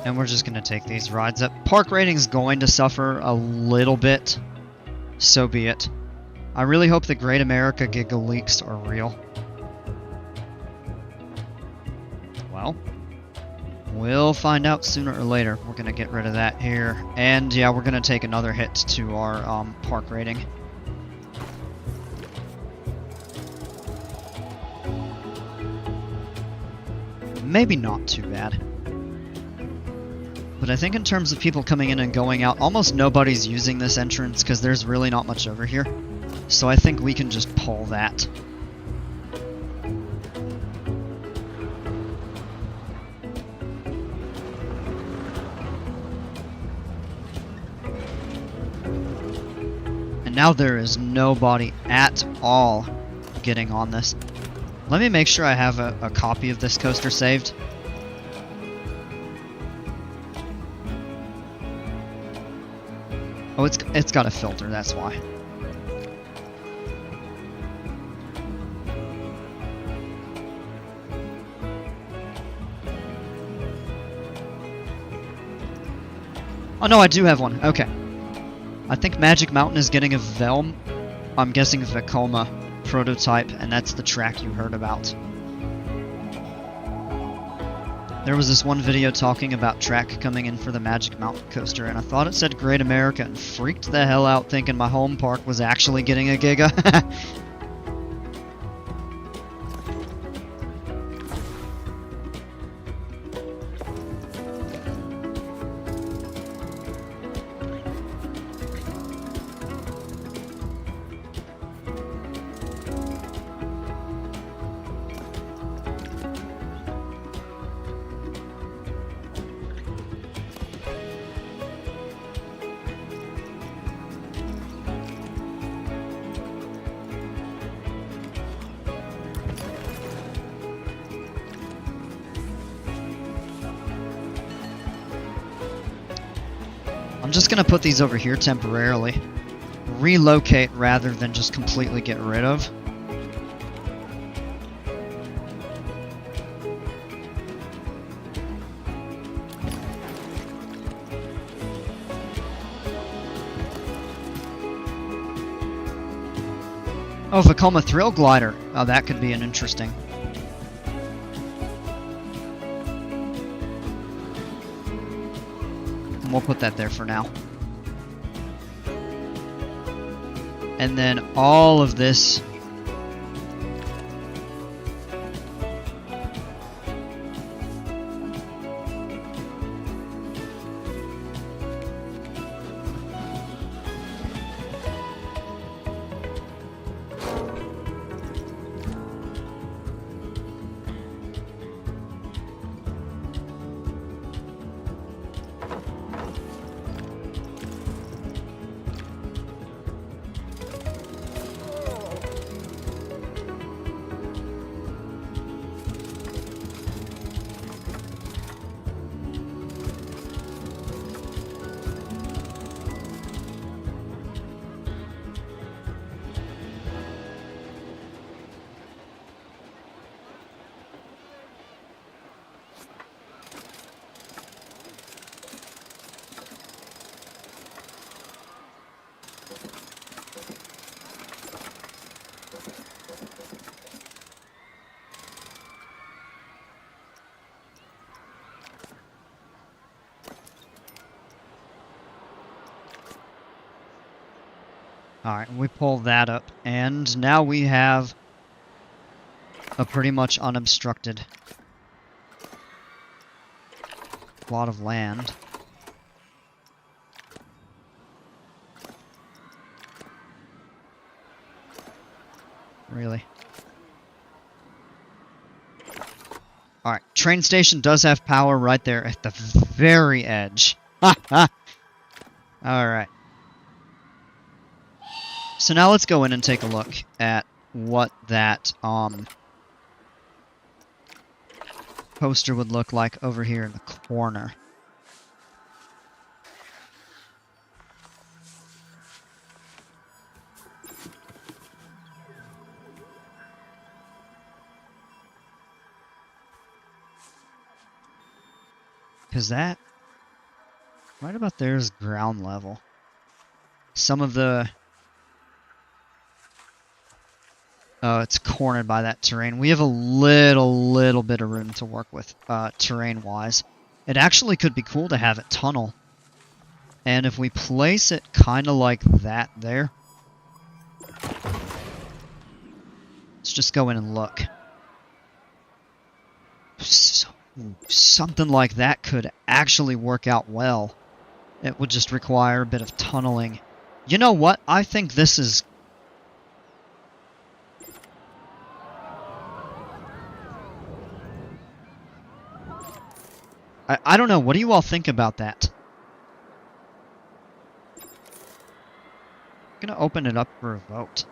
Speaker 2: And we're just gonna take these rides up. Park rating's going to suffer a little bit. So be it. I really hope the Great America Giga leaks are real. Well, we'll find out sooner or later. We're gonna get rid of that here. And yeah, we're gonna take another hit to our park rating. Maybe not too bad. But I think in terms of people coming in and going out, almost nobody's using this entrance because there's really not much over here. So I think we can just pull that. And now there is nobody at all getting on this. Let me make sure I have a copy of this coaster saved. Oh, it's got a filter, that's why. Oh no, I do have one. Okay. I think Magic Mountain is getting a Velm, I'm guessing Vekoma prototype, and that's the track you heard about. There was this one video talking about track coming in for the Magic Mountain coaster, and I thought it said Great America and freaked the hell out thinking my home park was actually getting a Giga. I'm just gonna put these over here temporarily. relocate rather than just completely get rid of. Oh, Vekoma Thrill Glider. Oh, that could be an interesting. And we'll put that there for now. And then all of this. Alright, we pull that up, and now we have a pretty much unobstructed plot of land. Really? Alright, train station does have power right there at the very edge. Ha ha! Alright. So now let's go in and take a look at what that poster would look like over here in the corner. Because that, right about there is ground level. Some of the... Oh, it's cornered by that terrain. We have a little bit of room to work with, terrain-wise. It actually could be cool to have it tunnel. And if we place it kind of like that there... Let's just go in and look. Something like that could actually work out well. It would just require a bit of tunneling. You know what? I think this is... I don't know. What do you all think about that? I'm gonna open it up for a vote.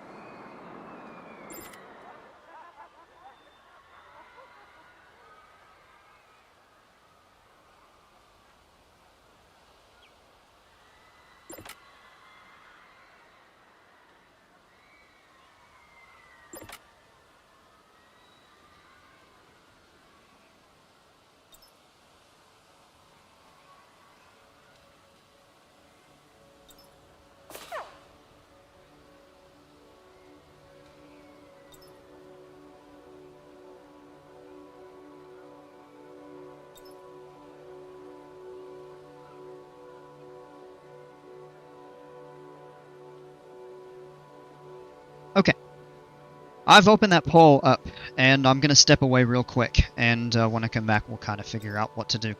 Speaker 2: Okay. I've opened that poll up, and I'm going to step away real quick, and when I come back, we'll kind of figure out what to do.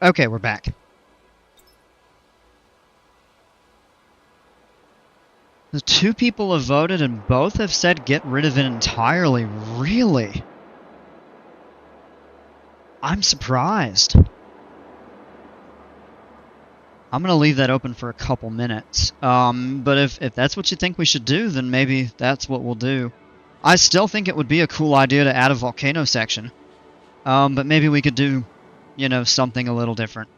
Speaker 2: Okay, we're back. The 2 people have voted and both have said get rid of it entirely. Really? I'm surprised. I'm going to leave that open for a couple minutes. But if that's what you think we should do, then maybe that's what we'll do. I still think it would be a cool idea to add a volcano section. But maybe we could do, you know, something a little different.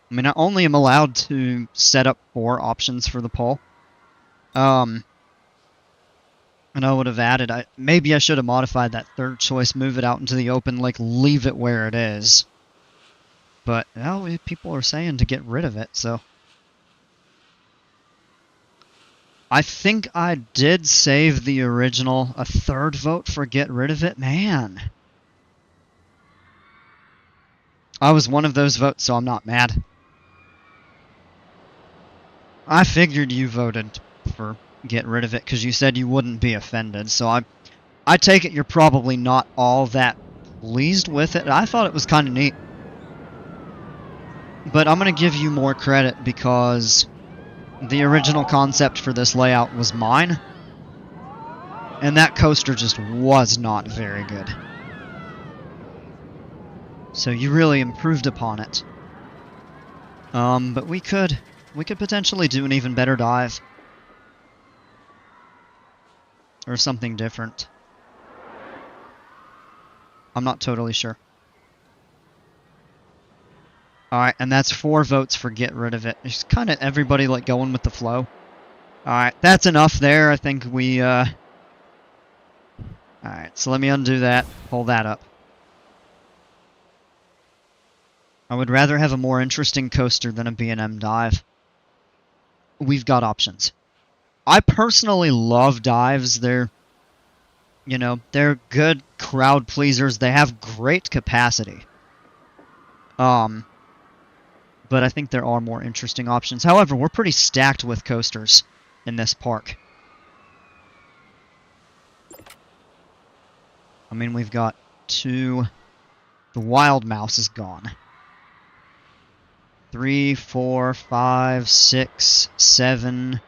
Speaker 2: I mean, I only am allowed to set up 4 options for the poll. And I would have added, maybe I should have modified that 3rd choice, move it out into the open, like leave it where it is. But, well, people are saying to get rid of it, so. I think I did save the original, a 3rd vote for get rid of it. Man. I was one of those votes, so I'm not mad. I figured you voted for get rid of it because you said you wouldn't be offended, so I take it you're probably not all that pleased with it. I thought it was kind of neat. But I'm going to give you more credit because the original concept for this layout was mine, and that coaster just was not very good. So you really improved upon it. But we could potentially do an even better dive. Or something different. I'm not totally sure. Alright, and that's 4 votes for get rid of it. It's kind of everybody like going with the flow. Alright, that's enough there. I think we, Alright, so let me undo that. Pull that up. I would rather have a more interesting coaster than a B&M dive. We've got options. I personally love dives. They're, you know, they're good crowd pleasers. They have great capacity. But I think there are more interesting options. However, we're pretty stacked with coasters in this park. I mean, we've got 2. The Wild Mouse is gone. 3, 4, 5, 6, 7.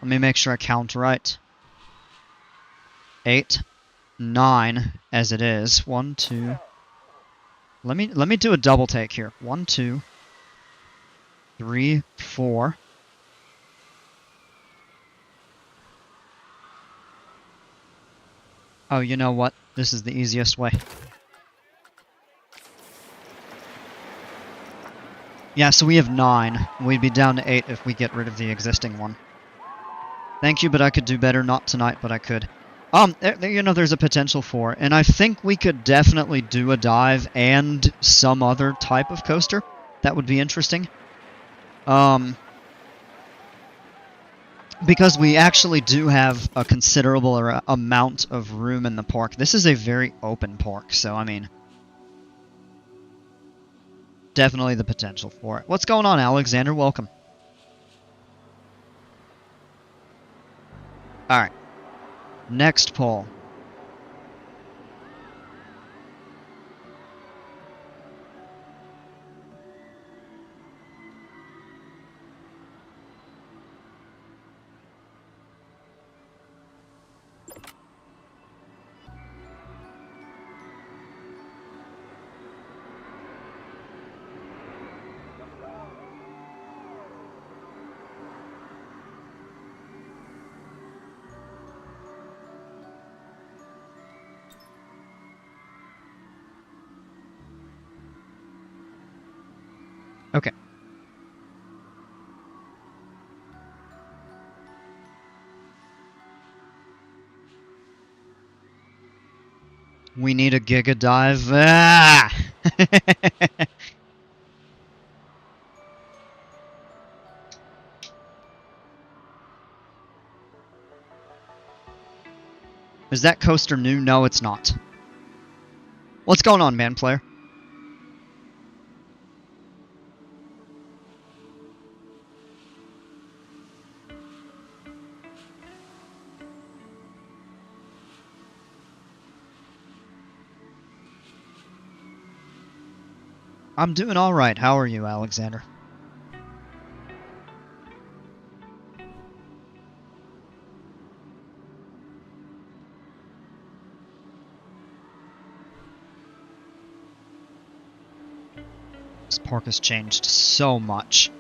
Speaker 2: Let me make sure I count right. 8, 9, as it is. 1, 2. Let me do a double take here. 1, 2, 3, 4. Oh, you know what? This is the easiest way. Yeah, so we have 9. We'd be down to 8 if we get rid of the existing one. Thank you, but I could do better. Not tonight, but I could. You know, there's a potential for, and I think we could definitely do a dive and some other type of coaster. That would be interesting. Because we actually do have a considerable amount of room in the park. This is a very open park, so I mean, definitely the potential for it. What's going on, Alexander? Welcome. Alright. Next poll. Okay. We need a Giga Dive. Ah! Is that coaster new? No, it's not. What's going on, man player? I'm doing alright. How are you, Alexander? This park has changed so much.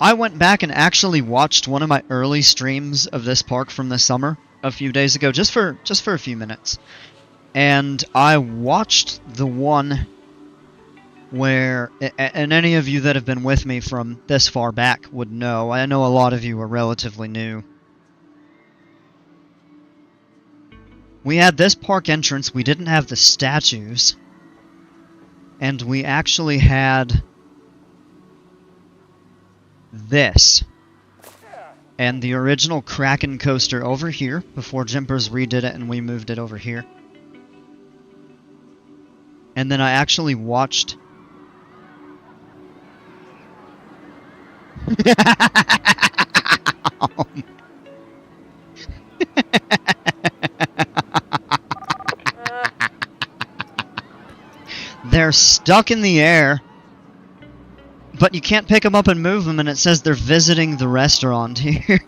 Speaker 2: I went back and actually watched one of my early streams of this park from the summer a few days ago, just for a few minutes. And I watched the one where, and any of you that have been with me from this far back would know, I know a lot of you are relatively new. We had this park entrance, we didn't have the statues, and we actually had this. And the original Kraken coaster over here, before Jimpers redid it and we moved it over here. And then I actually watched... They're stuck in the air, but you can't pick them up and move them, and it says they're visiting the restaurant here.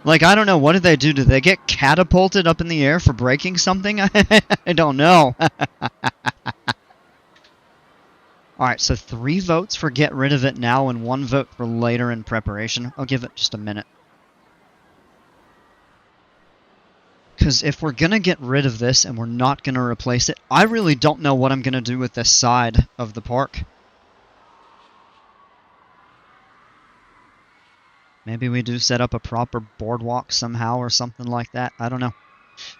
Speaker 2: Like, I don't know, what did they do? Did they get catapulted up in the air for breaking something? I don't know. Alright, so 3 votes for get rid of it now and 1 vote for later in preparation. I'll give it just a minute. Because if we're going to get rid of this and we're not going to replace it, I really don't know what I'm going to do with this side of the park. Maybe we do set up a proper boardwalk somehow or something like that. I don't know.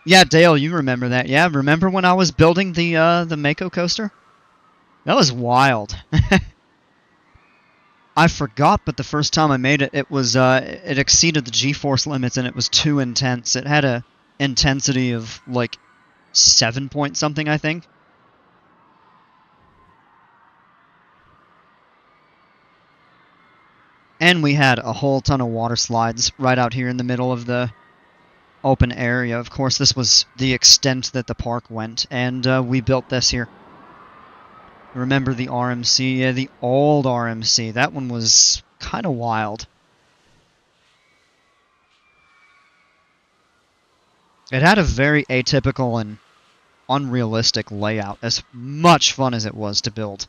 Speaker 2: Yeah, Dale, you remember that. Yeah, remember when I was building the Mako coaster? That was wild. I forgot, but the first time I made it, it was it exceeded the G-force limits and it was too intense. It had a intensity of like 7 point something, I think. And we had a whole ton of water slides right out here in the middle of the open area. Of course, this was the extent that the park went, and we built this here. Remember the RMC? Yeah, the old RMC. That one was kind of wild. It had a very atypical and unrealistic layout, as much fun as it was to build.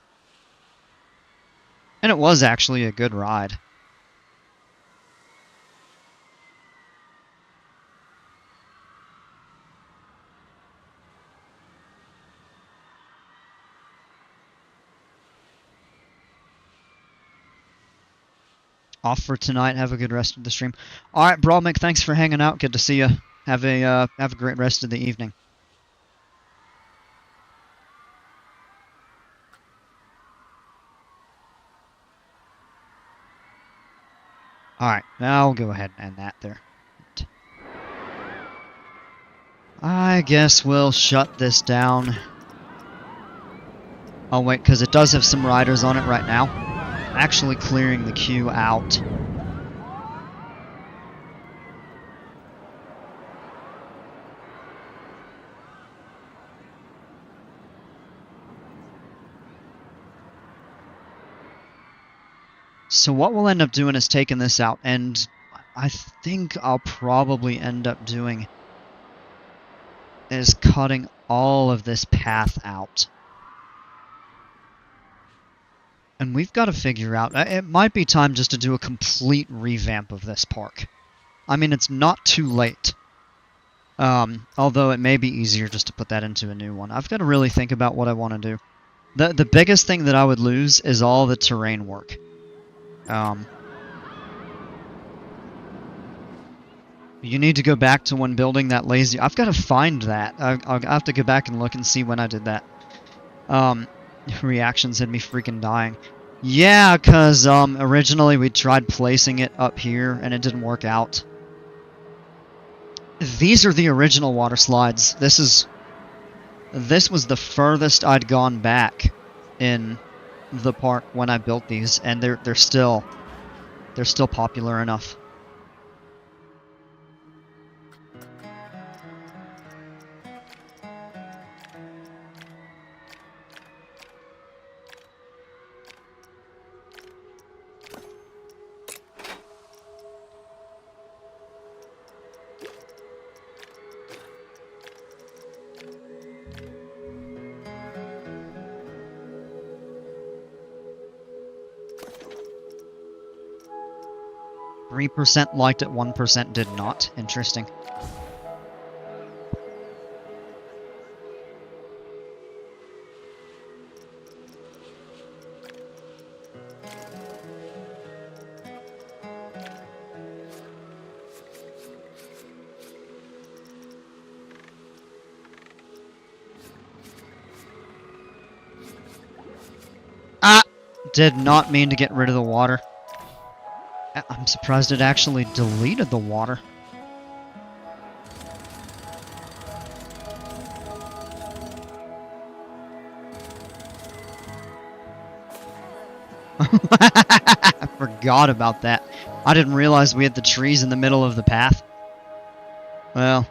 Speaker 2: And it was actually a good ride. Off for tonight. Have a good rest of the stream. Alright, Brawlmick, thanks for hanging out. Good to see you. Have a great rest of the evening. Alright, now I'll go ahead and end that there. I guess we'll shut this down. Oh wait, because it does have some riders on it right now. Actually clearing the queue out. So what we'll end up doing is taking this out, and I think I'll probably end up doing is cutting all of this path out. And we've got to figure out, it might be time just to do a complete revamp of this park. I mean, it's not too late. Although it may be easier just to put that into a new one. I've got to really think about what I want to do. The biggest thing that I would lose is all the terrain work. You need to go back to when building that lazy... I've got to find that. I'll have to go back and look and see when I did that. Reactions had me freaking dying. Yeah, because originally we tried placing it up here and it didn't work out. These are the original water slides. This was the furthest I'd gone back in the park when I built these, and they're still popular enough. 3% liked it, 1% did not. Interesting. Ah! Did not mean to get rid of the water. I'm surprised it actually deleted the water. I forgot about that. I didn't realize we had the trees in the middle of the path. Well.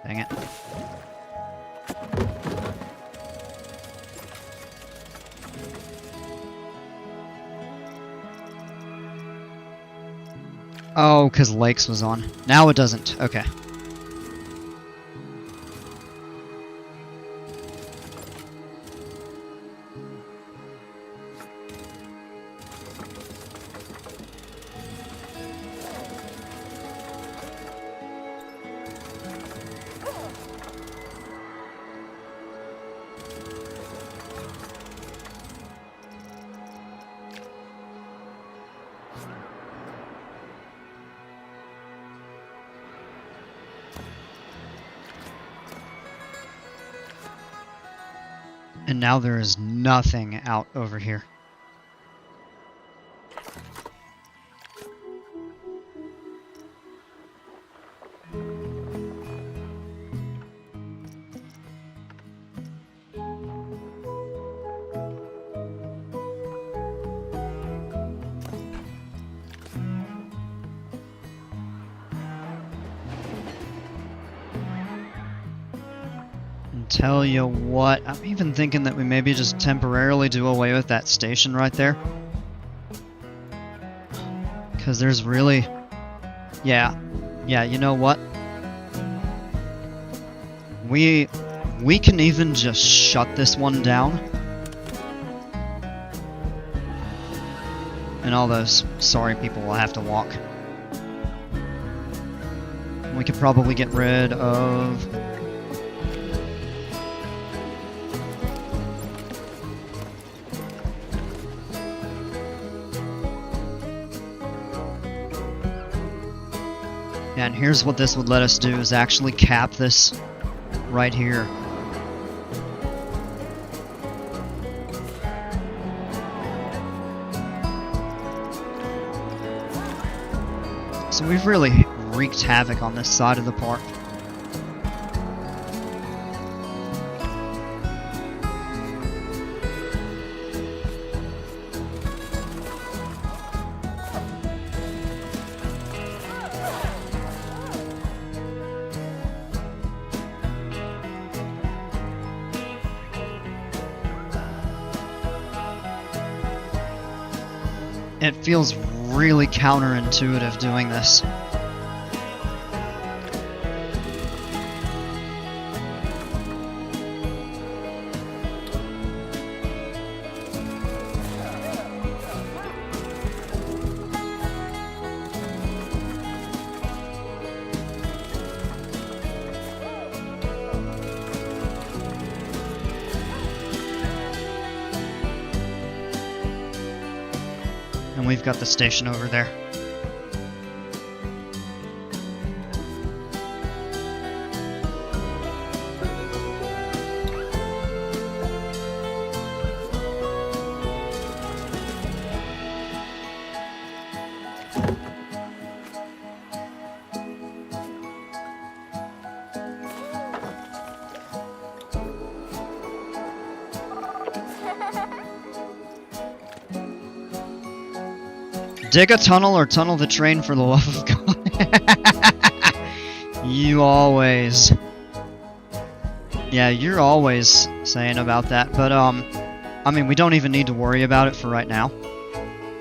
Speaker 2: Dang it. Oh, because Lakes was on. Now it doesn't. Okay. And now there is nothing out over here. Tell you what, I'm even thinking that we maybe just temporarily do away with that station right there. Because there's really... Yeah, you know what? We can even just shut this one down. And all those sorry people will have to walk. We could probably get rid of... And here's what this would let us do, is actually cap this right here. So we've really wreaked havoc on this side of the park. It feels really counterintuitive doing this. And we've got the station over there. Dig a tunnel or tunnel the train for the love of God. You always... Yeah, you're always saying about that, but, I mean, we don't even need to worry about it for right now.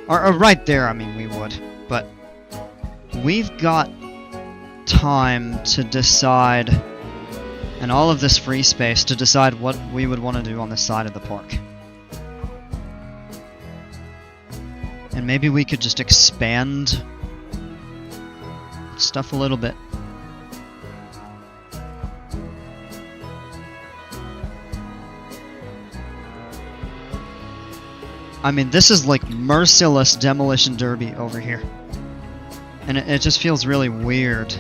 Speaker 2: Or right there, I mean, we would. But we've got time to decide, and all of this free space to decide what we would want to do on this side of the park. And maybe we could just expand stuff a little bit. I mean, this is like merciless demolition derby over here. And it just feels really weird.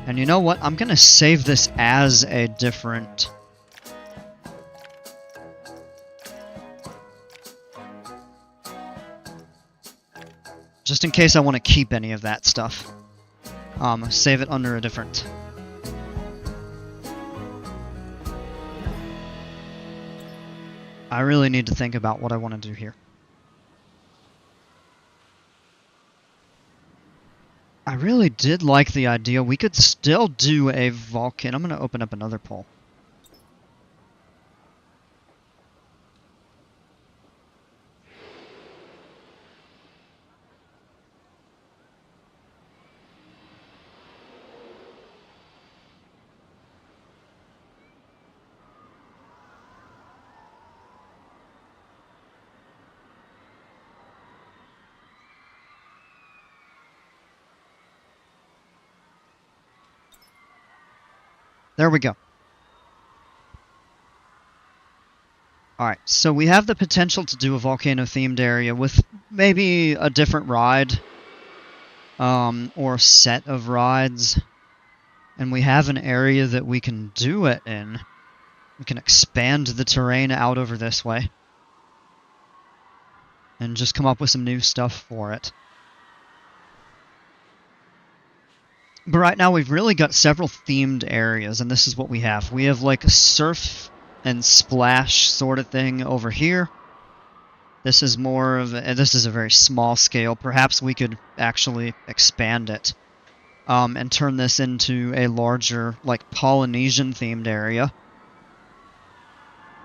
Speaker 2: And you know what? I'm gonna save this as a different... just in case I want to keep any of that stuff. Save it under a different... I really need to think about what I want to do here. I really did like the idea. We could still do a volcano. I'm going to open up another poll. There we go. Alright, so we have the potential to do a volcano-themed area with maybe a different ride. Or set of rides. And we have an area that we can do it in. We can expand the terrain out over this way. And just come up with some new stuff for it. But right now we've really got several themed areas, and this is what we have. We have like a surf and splash sort of thing over here. This is more of a, this is a very small scale. Perhaps we could actually expand it and turn this into a larger, like Polynesian themed area.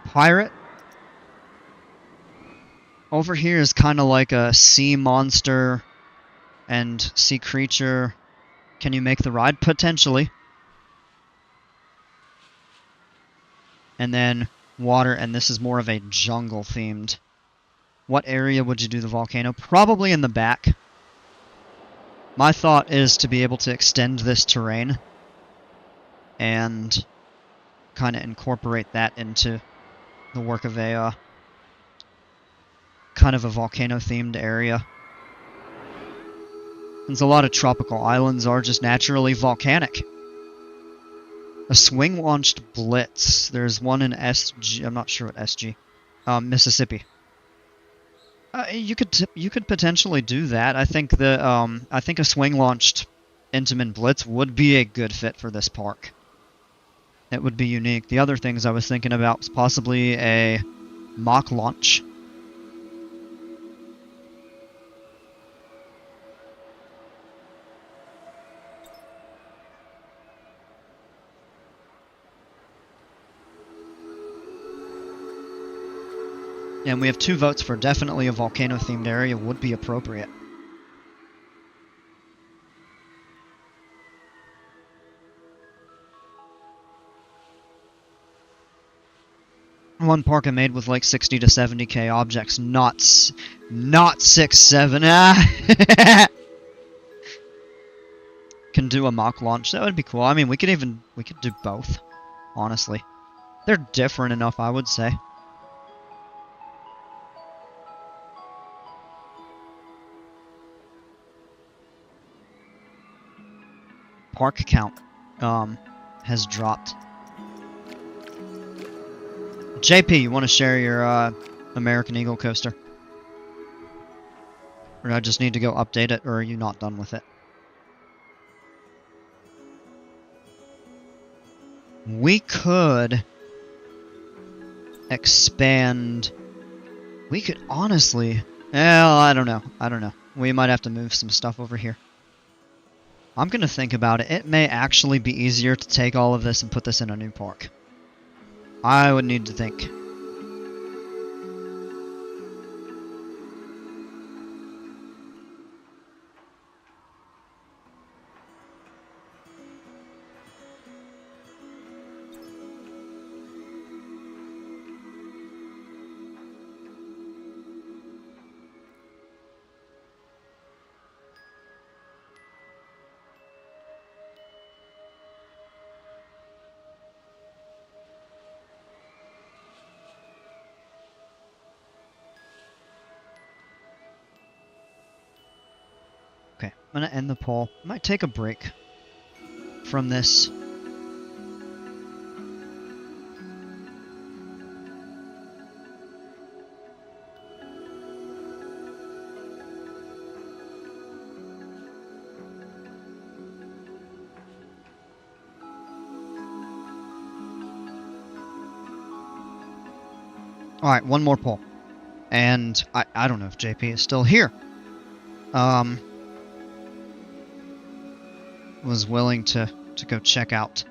Speaker 2: Pirate. Over here is kind of like a sea monster and sea creature. Can you make the ride? Potentially. And then water, and this is more of a jungle themed. What area would you do the volcano? Probably in the back. My thought is to be able to extend this terrain and kind of incorporate that into the work of a kind of a volcano themed area. Since a lot of tropical islands are just naturally volcanic. A swing-launched blitz. There's one in SG. I'm not sure what SG. Mississippi. You could potentially do that. I think a swing-launched Intamin blitz would be a good fit for this park. It would be unique. The other things I was thinking about was possibly a mock launch. And we have 2 votes for definitely a volcano-themed area would be appropriate. One park I made with like 60 to 70k objects, not 6, 7. Can do a mock launch. That would be cool. I mean, we could do both, honestly. They're different enough, I would say. Park count has dropped. JP, you want to share your American Eagle coaster? Or do I just need to go update it, or are you not done with it? We could expand. We could honestly... Well, I don't know. We might have to move some stuff over here. I'm going to think about it. It may actually be easier to take all of this and put this in a new park. I would need to think. Okay, I'm gonna end the poll. Might take a break from this. Alright, one more poll. And I don't know if JP is still here. Was willing to go check out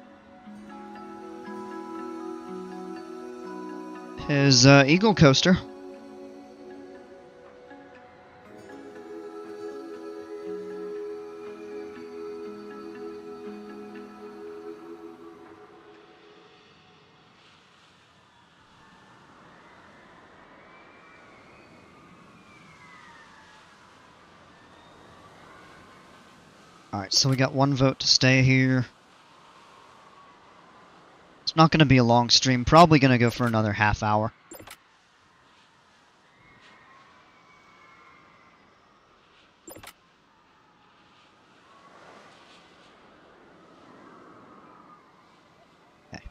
Speaker 2: his Eagle coaster. Alright, so we got one vote to stay here. It's not going to be a long stream. Probably going to go for another half hour. Okay.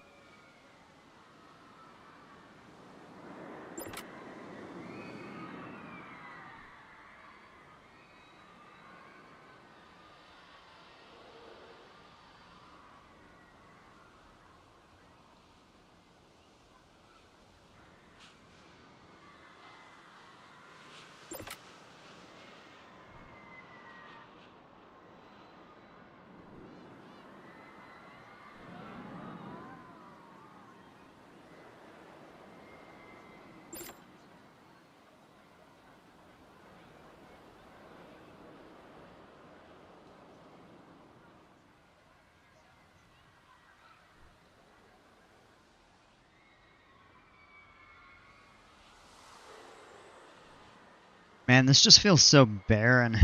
Speaker 2: Man, this just feels so barren.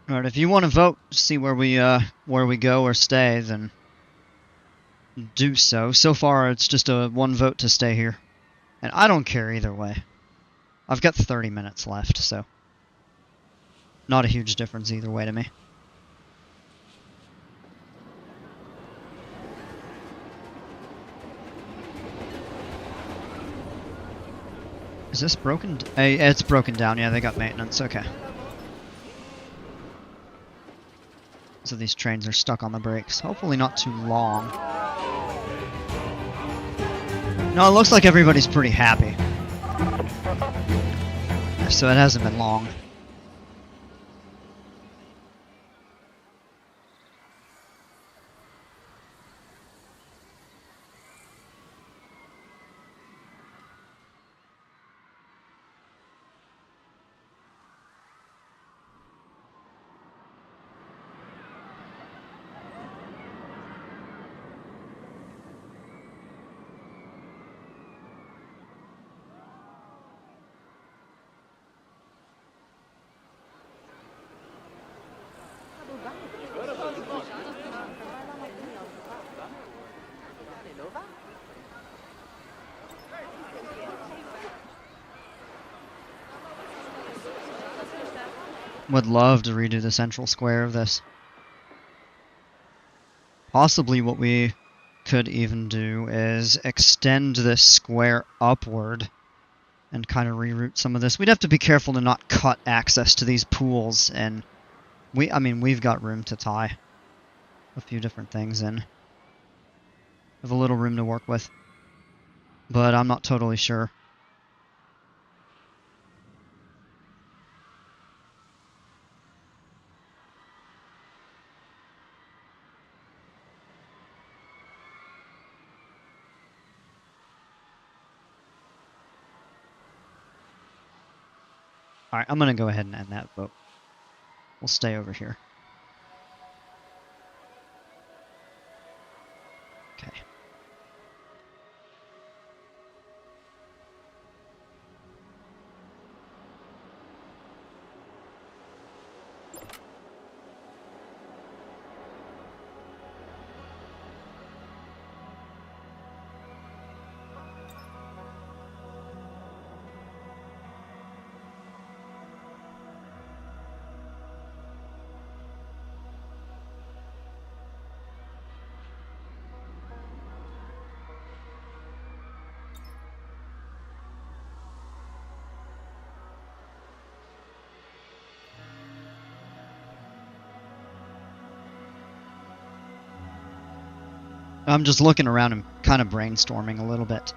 Speaker 2: Alright, if you want to vote, see where we go or stay, then do so. So far, it's just a one vote to stay here. And I don't care either way. I've got 30 minutes left, so not a huge difference either way to me. Is this broken? It's broken down. Yeah, they got maintenance. Okay. So these trains are stuck on the brakes. Hopefully not too long. No, it looks like everybody's pretty happy. So it hasn't been long. Would love to redo the central square of this. Possibly what we could even do is extend this square upward and kind of reroute some of this. We'd have to be careful to not cut access to these pools, and we've got room to tie a few different things in. We have a little room to work with, but I'm not totally sure. Alright, I'm going to go ahead and end that vote. We'll stay over here. Okay. I'm just looking around and kind of brainstorming a little bit.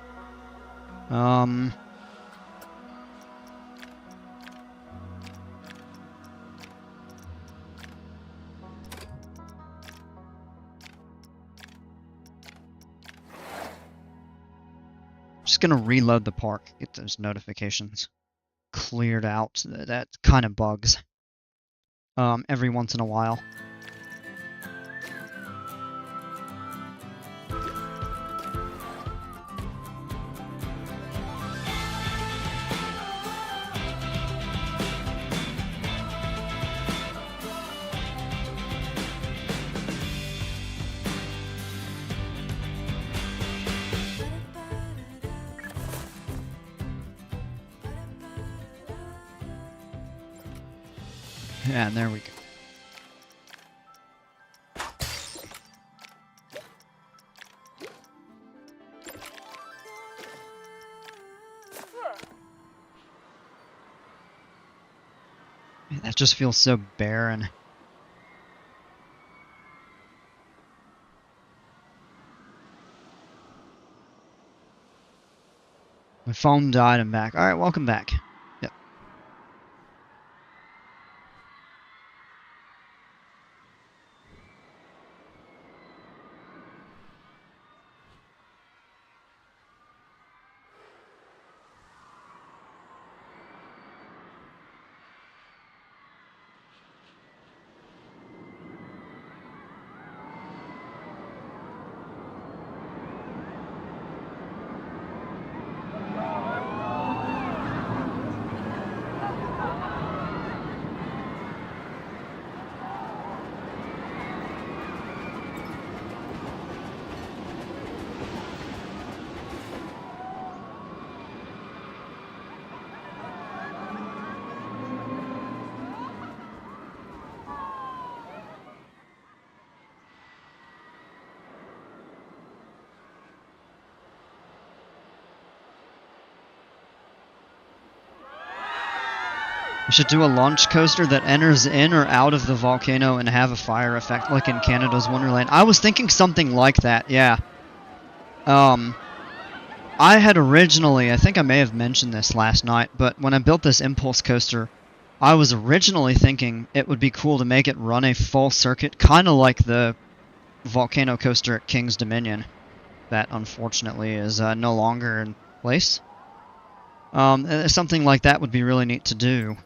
Speaker 2: Just gonna reload the park, get those notifications cleared out. That kind of bugs every once in a while. Yeah, and there we go. Man, that just feels so barren. My phone died, I'm back. Alright, welcome back. Yep. We should do a launch coaster that enters in or out of the volcano and have a fire effect like in Canada's Wonderland. I was thinking something like that, yeah. I had originally, I think I may have mentioned this last night, but when I built this impulse coaster, I was originally thinking it would be cool to make it run a full circuit, kind of like the volcano coaster at King's Dominion. That unfortunately is no longer in place. Something like that would be really neat to do.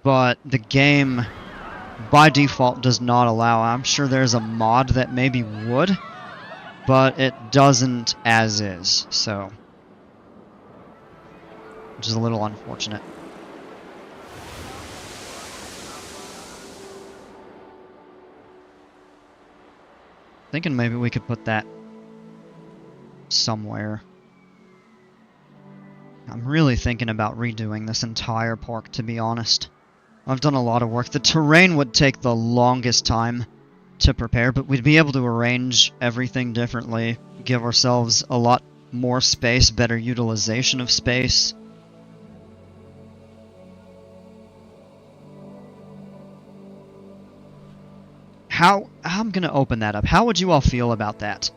Speaker 2: But the game, by default, does not allow. I'm sure there's a mod that maybe would, but it doesn't as is, so. Which is a little unfortunate. Thinking maybe we could put that somewhere. I'm really thinking about redoing this entire park, to be honest. I've done a lot of work. The terrain would take the longest time to prepare, but we'd be able to arrange everything differently, give ourselves a lot more space, better utilization of space. I'm gonna open that up. How would you all feel about that?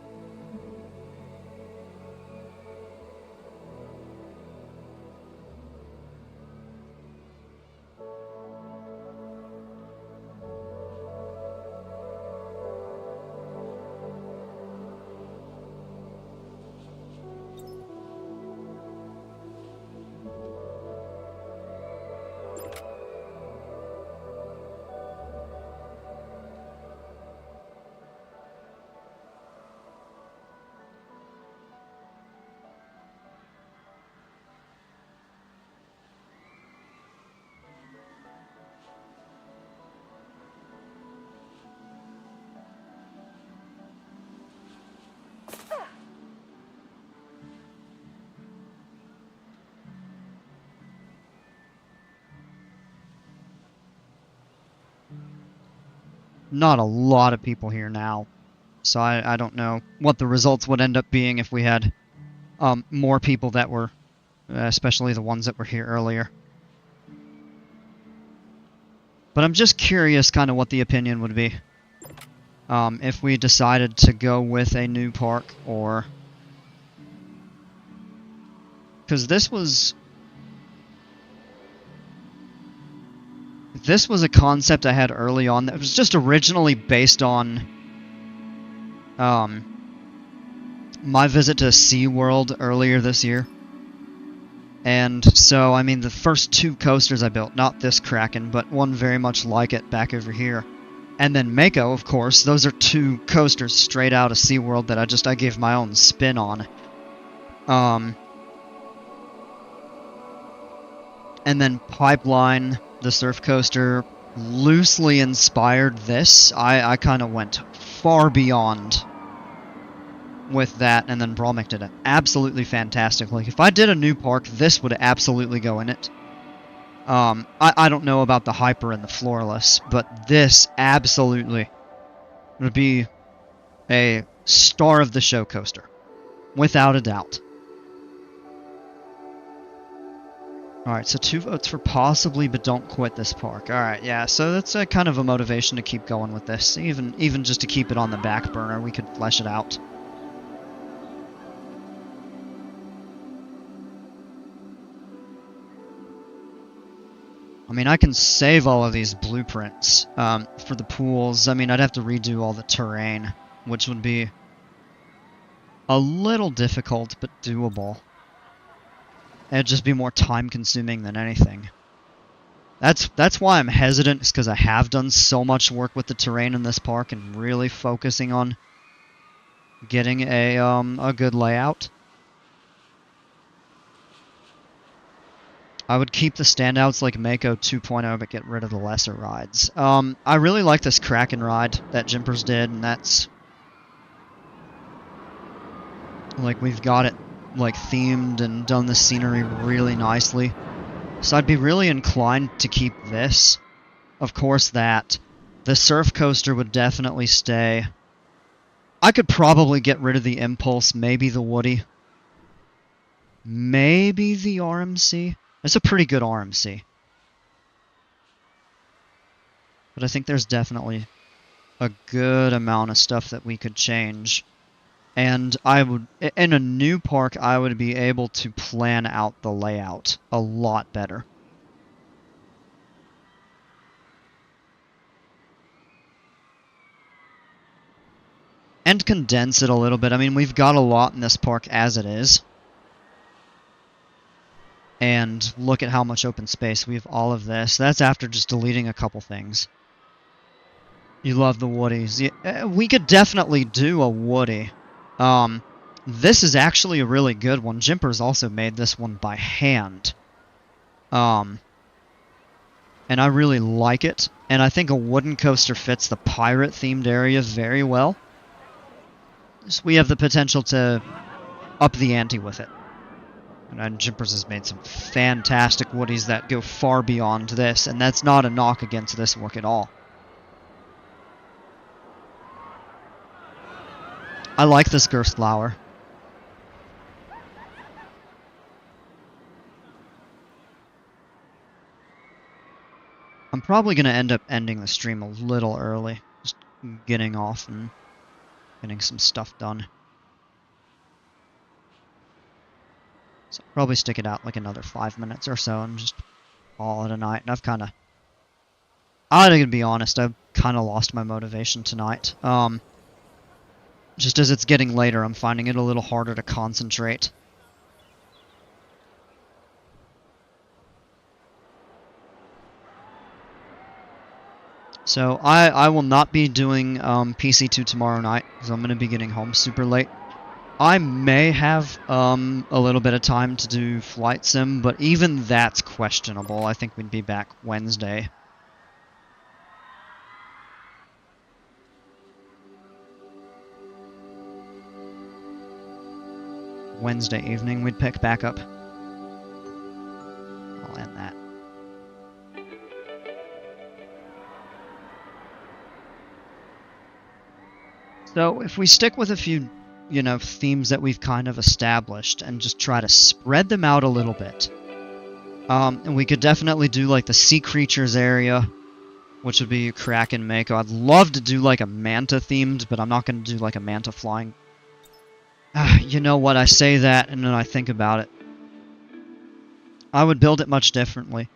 Speaker 2: Not a lot of people here now, so I don't know what the results would end up being if we had more people that were, especially the ones that were here earlier. But I'm just curious kind of what the opinion would be. if we decided to go with a new park, or... Because this was a concept I had early on that was just originally based on my visit to SeaWorld earlier this year. And so, I mean, the first 2 coasters I built, not this Kraken, but one very much like it back over here. And then Mako, of course, those are 2 coasters straight out of SeaWorld that I gave my own spin on. And then Pipeline, the surf coaster, loosely inspired this. I kind of went far beyond with that, and then Bromik did it absolutely fantastic. Like, if I did a new park, this would absolutely go in it. I don't know about the Hyper and the Floorless, but this absolutely would be a star of the show coaster, without a doubt. Alright, so 2 votes for possibly, but don't quit this park. Alright, yeah, so that's a kind of a motivation to keep going with this. Even just to keep it on the back burner, we could flesh it out. I mean, I can save all of these blueprints for the pools. I mean, I'd have to redo all the terrain, which would be a little difficult, but doable. It'd just be more time-consuming than anything. That's why I'm hesitant, is because I have done so much work with the terrain in this park and really focusing on getting a good layout. I would keep the standouts like Mako 2.0, but get rid of the lesser rides. I really like this Kraken ride that Jimpers did, and that's... like, we've got it, like, themed and done the scenery really nicely. So I'd be really inclined to keep this. Of course that. The surf coaster would definitely stay. I could probably get rid of the Impulse, maybe the Woody. Maybe the RMC. It's a pretty good RMC. But I think there's definitely a good amount of stuff that we could change. And I would, in a new park, I would be able to plan out the layout a lot better. And condense it a little bit. I mean, we've got a lot in this park as it is. And look at how much open space. We have all of this. That's after just deleting a couple things. You love the Woodies. Yeah, we could definitely do a Woody. This is actually a really good one. Jimpers also made this one by hand. And I really like it. And I think a wooden coaster fits the pirate-themed area very well. So we have the potential to up the ante with it. And Jimpers has made some fantastic Woodies that go far beyond this, and that's not a knock against this work at all. I like this Gerstlower. I'm probably going to end up ending the stream a little early, just getting off and getting some stuff done. So I'll probably stick it out like another 5 minutes or so and just call it a night. And I'm gonna be honest, I've kind of lost my motivation tonight. Just as it's getting later, I'm finding it a little harder to concentrate. So I will not be doing PC2 tomorrow night, because I'm going to be getting home super late. I may have a little bit of time to do Flight Sim, but even that's questionable. I think we'd be back Wednesday. Wednesday evening we'd pick back up. I'll end that. So if we stick with a few, you know, themes that we've kind of established and just try to spread them out a little bit. And we could definitely do like the sea creatures area. which would be Kraken Mako. I'd love to do like a Manta themed, but I'm not going to do like a Manta flying. You know what, I say that and then I think about it. I would build it much differently.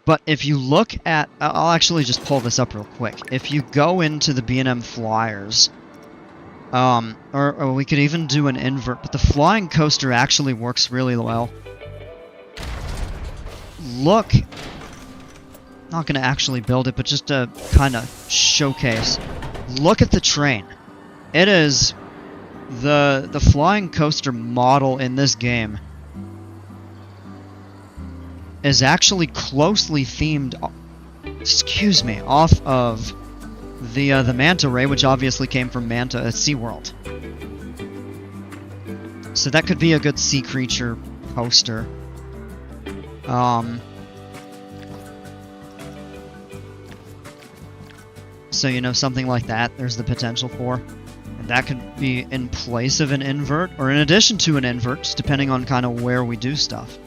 Speaker 2: But if you look at... I'll actually just pull this up real quick. If you go into the B&M Flyers... or we could even do an invert, but the flying coaster actually works really well. Look... Not going to actually build it, but just to kind of showcase. Look at the train. It is... The flying coaster model in this game is actually closely themed, excuse me, off of the Manta Ray, which obviously came from Manta at SeaWorld. So that could be a good sea creature poster. So, you know, something like that, there's the potential for. And that could be in place of an invert, or in addition to an invert, just depending on kind of where we do stuff.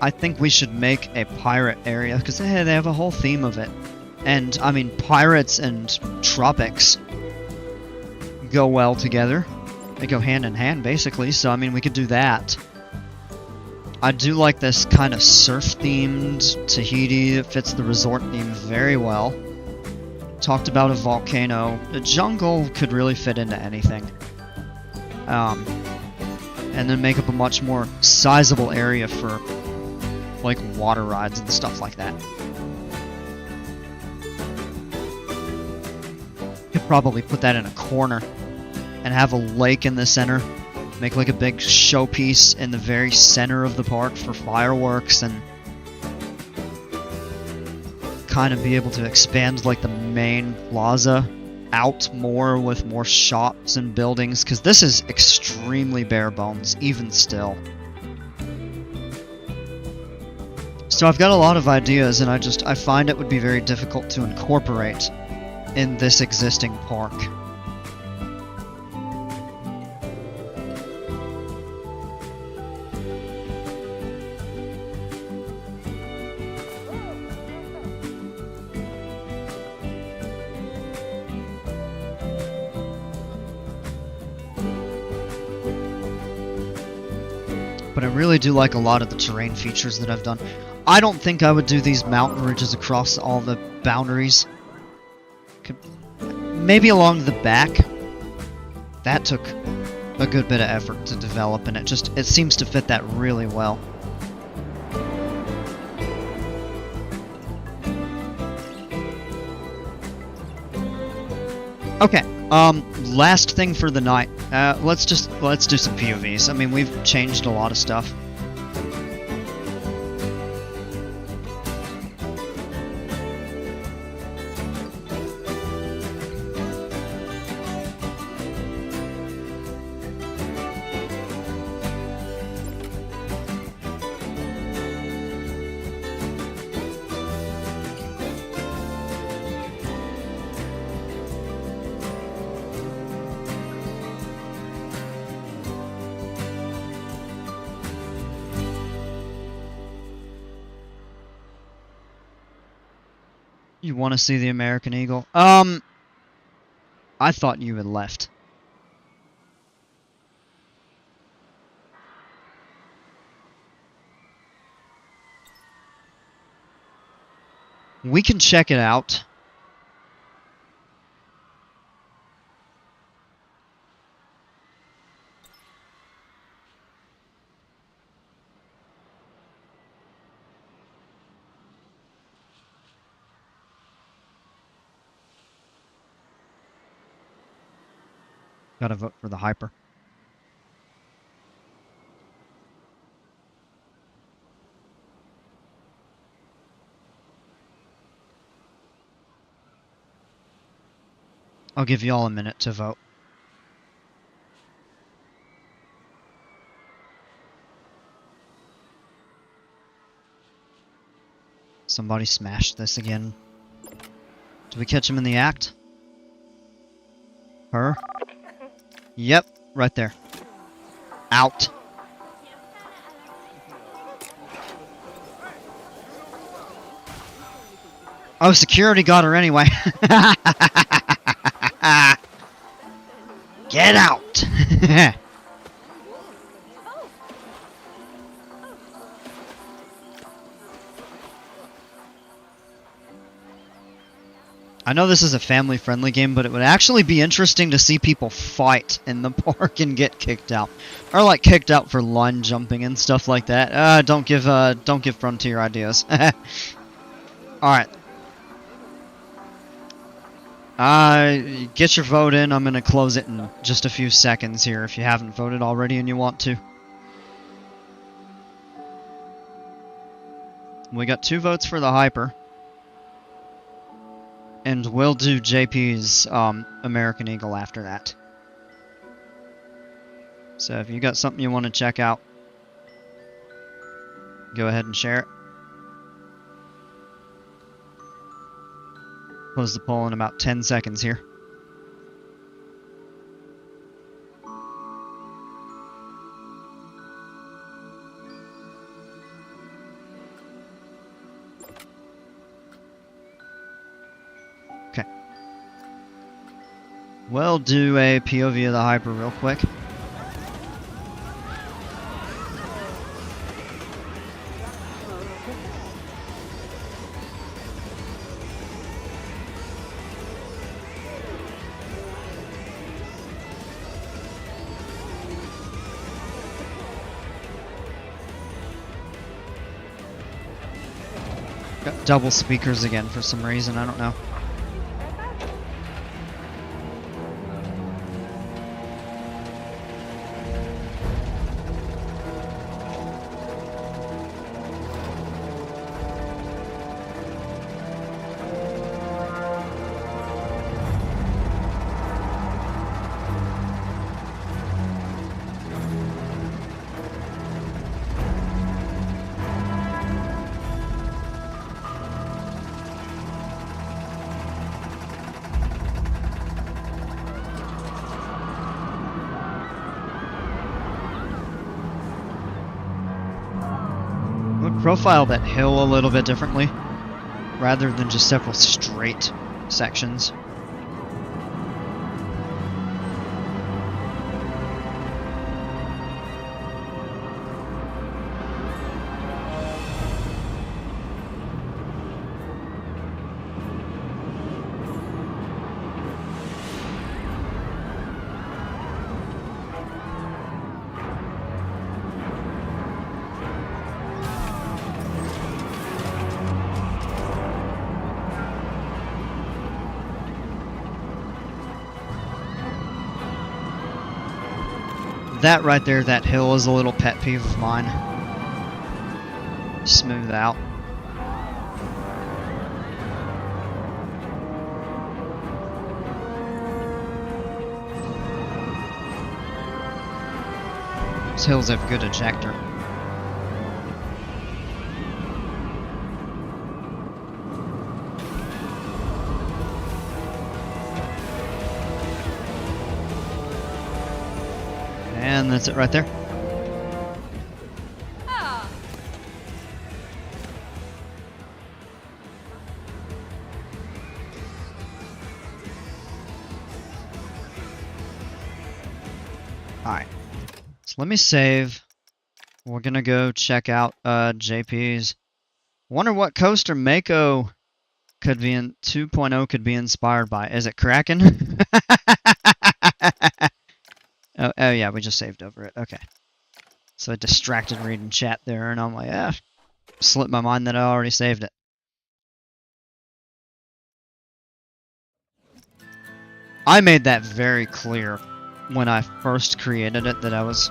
Speaker 2: I think we should make a pirate area, because they have a whole theme of it. And, I mean, pirates and tropics go well together. They go hand in hand, basically, so, I mean, we could do that. I do like this kind of surf-themed Tahiti. It fits the resort theme very well. Talked about a volcano. A jungle could really fit into anything. And then make up a much more sizable area for like water rides and stuff like that. Could probably put that in a corner and have a lake in the center. Make like a big showpiece in the very center of the park for fireworks, and kind of be able to expand like the main plaza out more with more shops and buildings, because this is extremely bare bones even still. So I've got a lot of ideas, and I find it would be very difficult to incorporate in this existing park. But I really do like a lot of the terrain features that I've done. I don't think I would do these mountain ridges across all the boundaries. Maybe along the back. That took a good bit of effort to develop, and it seems to fit that really well. Okay, last thing for the night. Let's do some POVs. I mean, we've changed a lot of stuff. You want to see the American Eagle? I thought you had left. We can check it out. Gotta vote for the hyper. I'll give you all a minute to vote. Somebody smashed this again. Did we catch him in the act? Her? Yep, right there. Out. Oh, security got her anyway. Get out! I know this is a family-friendly game, but it would actually be interesting to see people fight in the park and get kicked out, or like kicked out for line jumping and stuff like that. Don't give Frontier ideas. All right. Get your vote in. I'm gonna close it in just a few seconds here. If you haven't voted already and you want to. We got 2 votes for the Hyper. And we'll do JP's American Eagle after that. So if you got something you want to check out, go ahead and share it. Close the poll in about 10 seconds here. We'll do a POV of the Hyper real quick. Got double speakers again for some reason, I don't know. Profile that hill a little bit differently, rather than just several straight sections. That right there, that hill is a little pet peeve of mine. Smooth out. These hills have good ejector. And that's it right there. Oh. Alright. So let me save. We're gonna go check out JP's. Wonder what coaster Mako could be in 2.0 could be inspired by. Is it Kraken? Oh yeah, we just saved over it. Okay. So I distracted reading chat there, and I'm like, slipped my mind that I already saved it. I made that very clear when I first created it that I was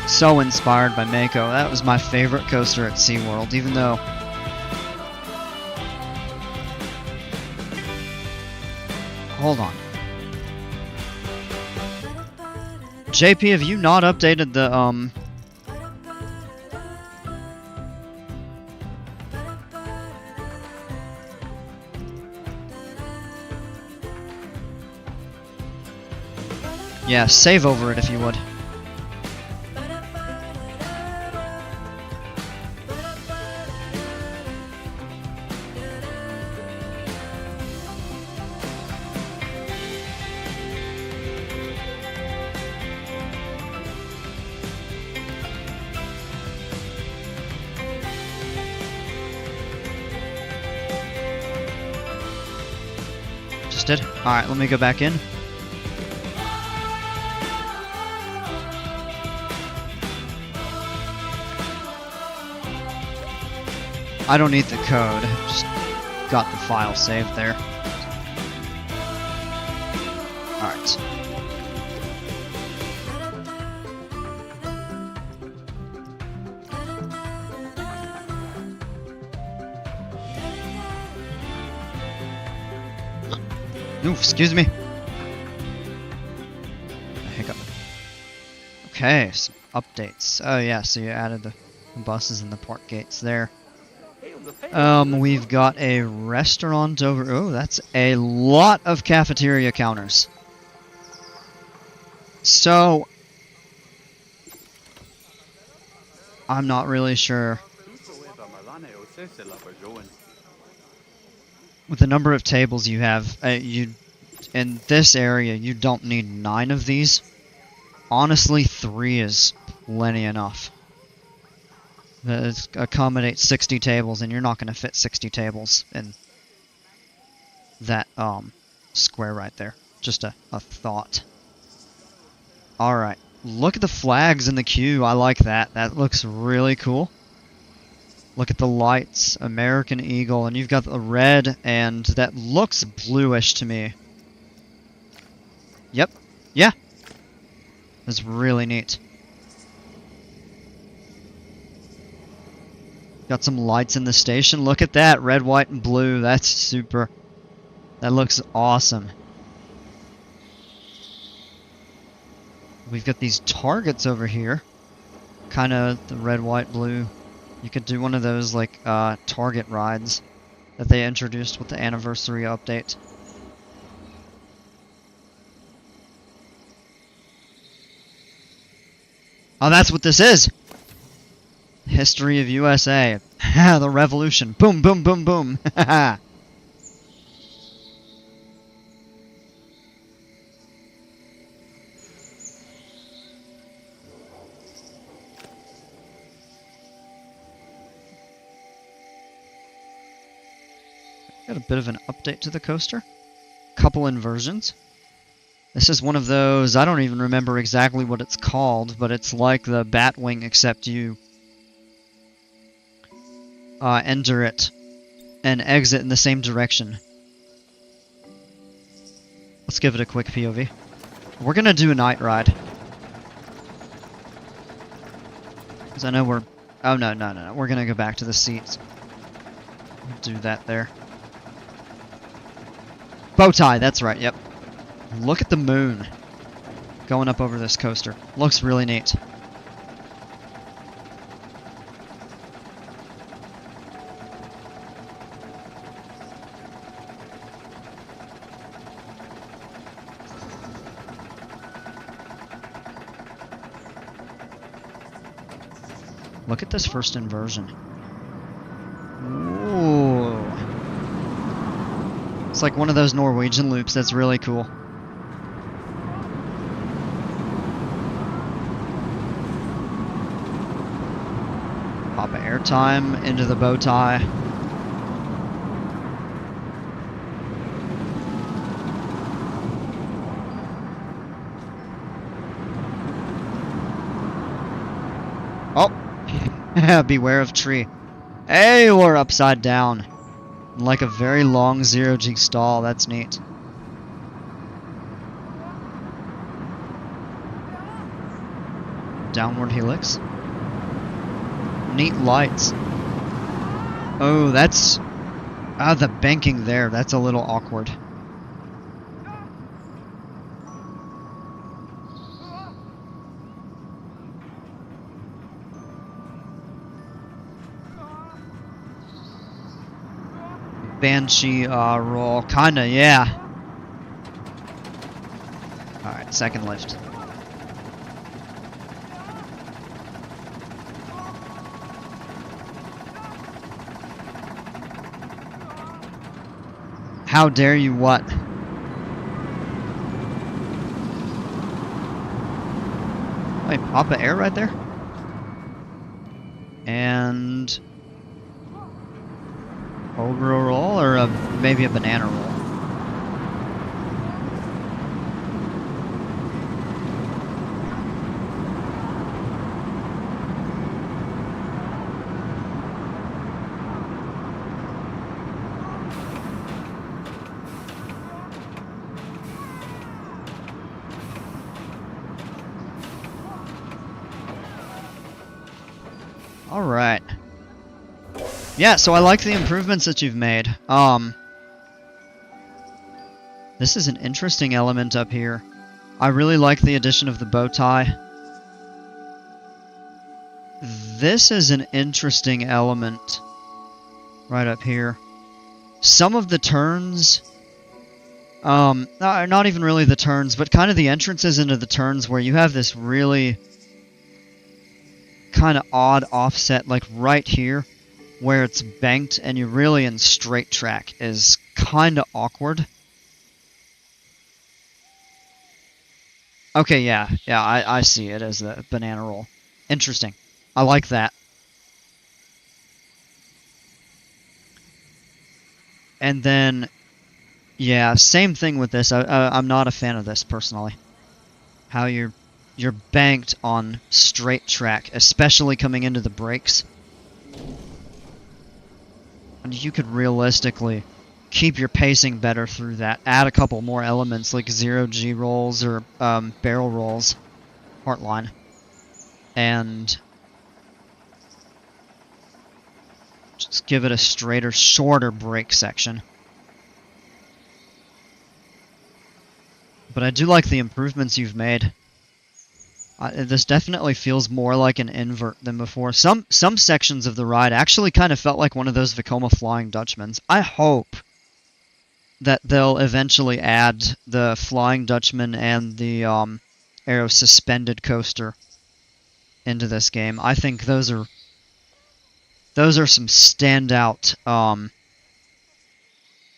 Speaker 2: so inspired by Mako. That was my favorite coaster at SeaWorld, even though hold on. JP, have you not updated the, yeah, save over it if you would. accepted. Alright, let me go back in. I don't need the code, just got the file saved there. Alright. Oof, excuse me. Hiccup. Okay, some updates. Oh yeah, so you added the buses and the park gates there. We've got a restaurant over... Oh, that's a lot of cafeteria counters. So... I'm not really sure. With the number of tables you have, in this area, you don't need 9 of these. Honestly, 3 is plenty enough. It accommodates 60 tables, and you're not going to fit 60 tables in that square right there. Just a thought. Alright, look at the flags in the queue. I like that. That looks really cool. Look at the lights, American Eagle, and you've got the red, and that looks bluish to me. Yep, yeah. That's really neat. Got some lights in the station. Look at that, red, white, and blue. That's super. That looks awesome. We've got these targets over here. Kind of the red, white, blue. You could do one of those, like, target rides that they introduced with the anniversary update. Oh, that's what this is! History of USA. The revolution. Boom, boom, boom, boom. Got a bit of an update to the coaster. Couple inversions. This is one of those, I don't even remember exactly what it's called, but it's like the Batwing, except you enter it and exit in the same direction. Let's give it a quick POV. We're gonna do a night ride. Because I know we're... Oh, no. We're gonna go back to the seats. Do that there. Bow tie, that's right, yep. Look at the moon going up over this coaster. Looks really neat. Look at this first inversion. Ooh. It's like one of those Norwegian loops. That's really cool. Pop airtime into the bow tie. Oh! Beware of tree. Hey, we're upside down. Like a very long zero-G stall. That's neat. Downward helix. Neat lights. Oh, that's... Ah, the banking there. That's a little awkward. Banshee roll. Kinda, yeah. Alright, second lift. How dare you what? Wait, pop an air right there? And... Cobra roll or maybe a banana roll? Alright. Yeah, so I like the improvements that you've made. This is an interesting element up here. I really like the addition of the bow tie. This is an interesting element right up here. Some of the turns, not even really the turns, but kind of the entrances into the turns where you have this really kind of odd offset, like right here, where it's banked and you're really in straight track is kind of awkward. Okay, yeah, I see it as the banana roll. Interesting. I like that. And then, yeah, same thing with this. I'm not a fan of this personally. How you're banked on straight track, especially coming into the brakes. And you could realistically keep your pacing better through that. Add a couple more elements like 0G rolls or barrel rolls, heartline, and just give it a straighter, shorter brake section. But I do like the improvements you've made. This definitely feels more like an invert than before. Some sections of the ride actually kind of felt like one of those Vekoma Flying Dutchmans. I hope that they'll eventually add the Flying Dutchman and the Aero Suspended Coaster into this game. I think those are some standout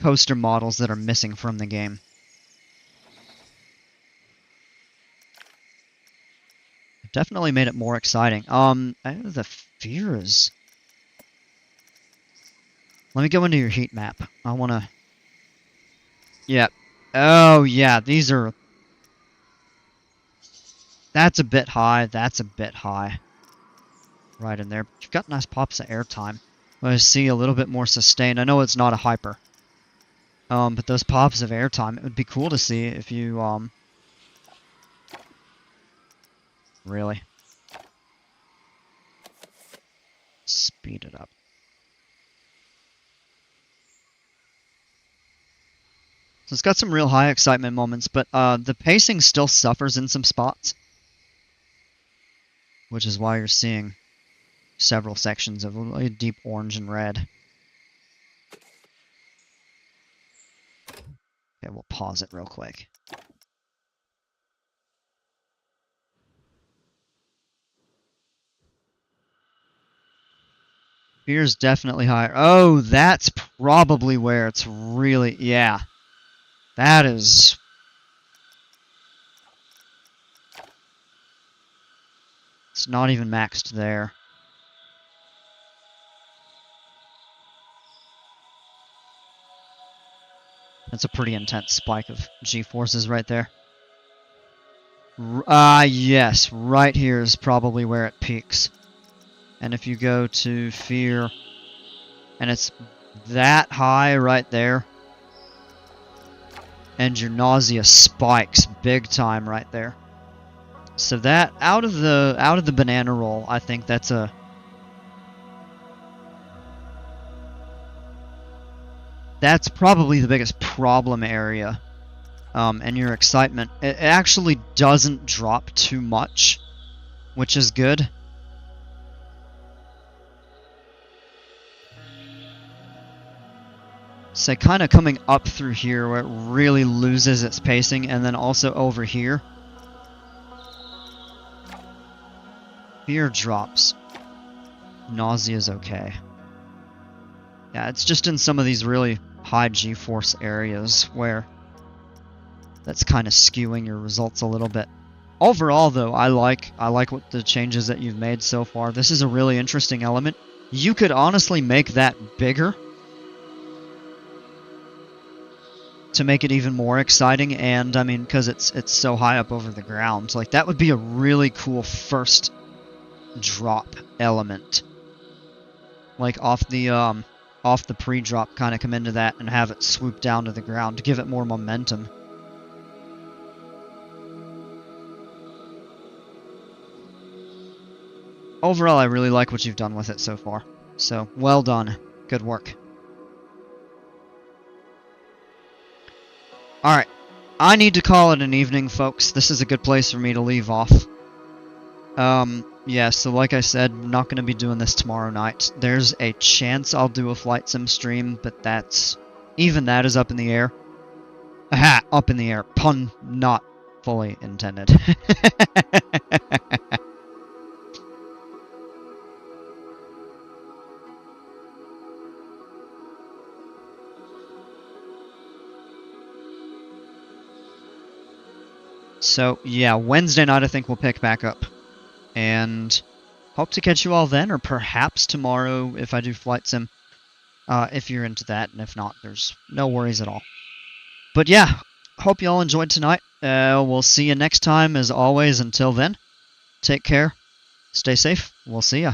Speaker 2: coaster models that are missing from the game. Definitely made it more exciting. The fears. Let me go into your heat map. I want to... Yeah. Oh, yeah, these are... That's a bit high. That's a bit high. Right in there. You've got nice pops of airtime. I see a little bit more sustained. I know it's not a hyper. But those pops of airtime, it would be cool to see if you, Really? Speed it up. So it's got some real high excitement moments, but the pacing still suffers in some spots. Which is why you're seeing several sections of really deep orange and red. Okay, we'll pause it real quick. Fear's definitely higher. Oh, that's probably where it's really... Yeah. That is... It's not even maxed there. That's a pretty intense spike of G-forces right there. Yes. Right here is probably where it peaks. And if you go to Fear, and it's that high right there, and your nausea spikes big time right there. So that out of the banana roll, I think that's probably the biggest problem area. And your excitement, it actually doesn't drop too much, which is good. So kind of coming up through here where it really loses its pacing, and then also over here. Fear drops. Nausea's okay. Yeah, it's just in some of these really high G-force areas where that's kind of skewing your results a little bit. Overall, though, I like what the changes that you've made so far. This is a really interesting element. You could honestly make that bigger to make it even more exciting, and I mean, because it's so high up over the ground, like that would be a really cool first drop element. Like off the pre-drop, kind of come into that and have it swoop down to the ground to give it more momentum. overall, I really like what you've done with it so far. So, well done. Good work. Alright. I need to call it an evening, folks. This is a good place for me to leave off. Yeah, so like I said, I'm not going to be doing this tomorrow night. There's a chance I'll do a Flight Sim stream, but that's... even that is up in the air. Aha! Up in the air. Pun not fully intended. So, yeah, Wednesday night I think we'll pick back up. And hope to catch you all then, or perhaps tomorrow if I do Flight Sim. If you're into that, and if not, there's no worries at all. But yeah, hope you all enjoyed tonight. We'll see you next time, as always. Until then, take care, stay safe, we'll see ya.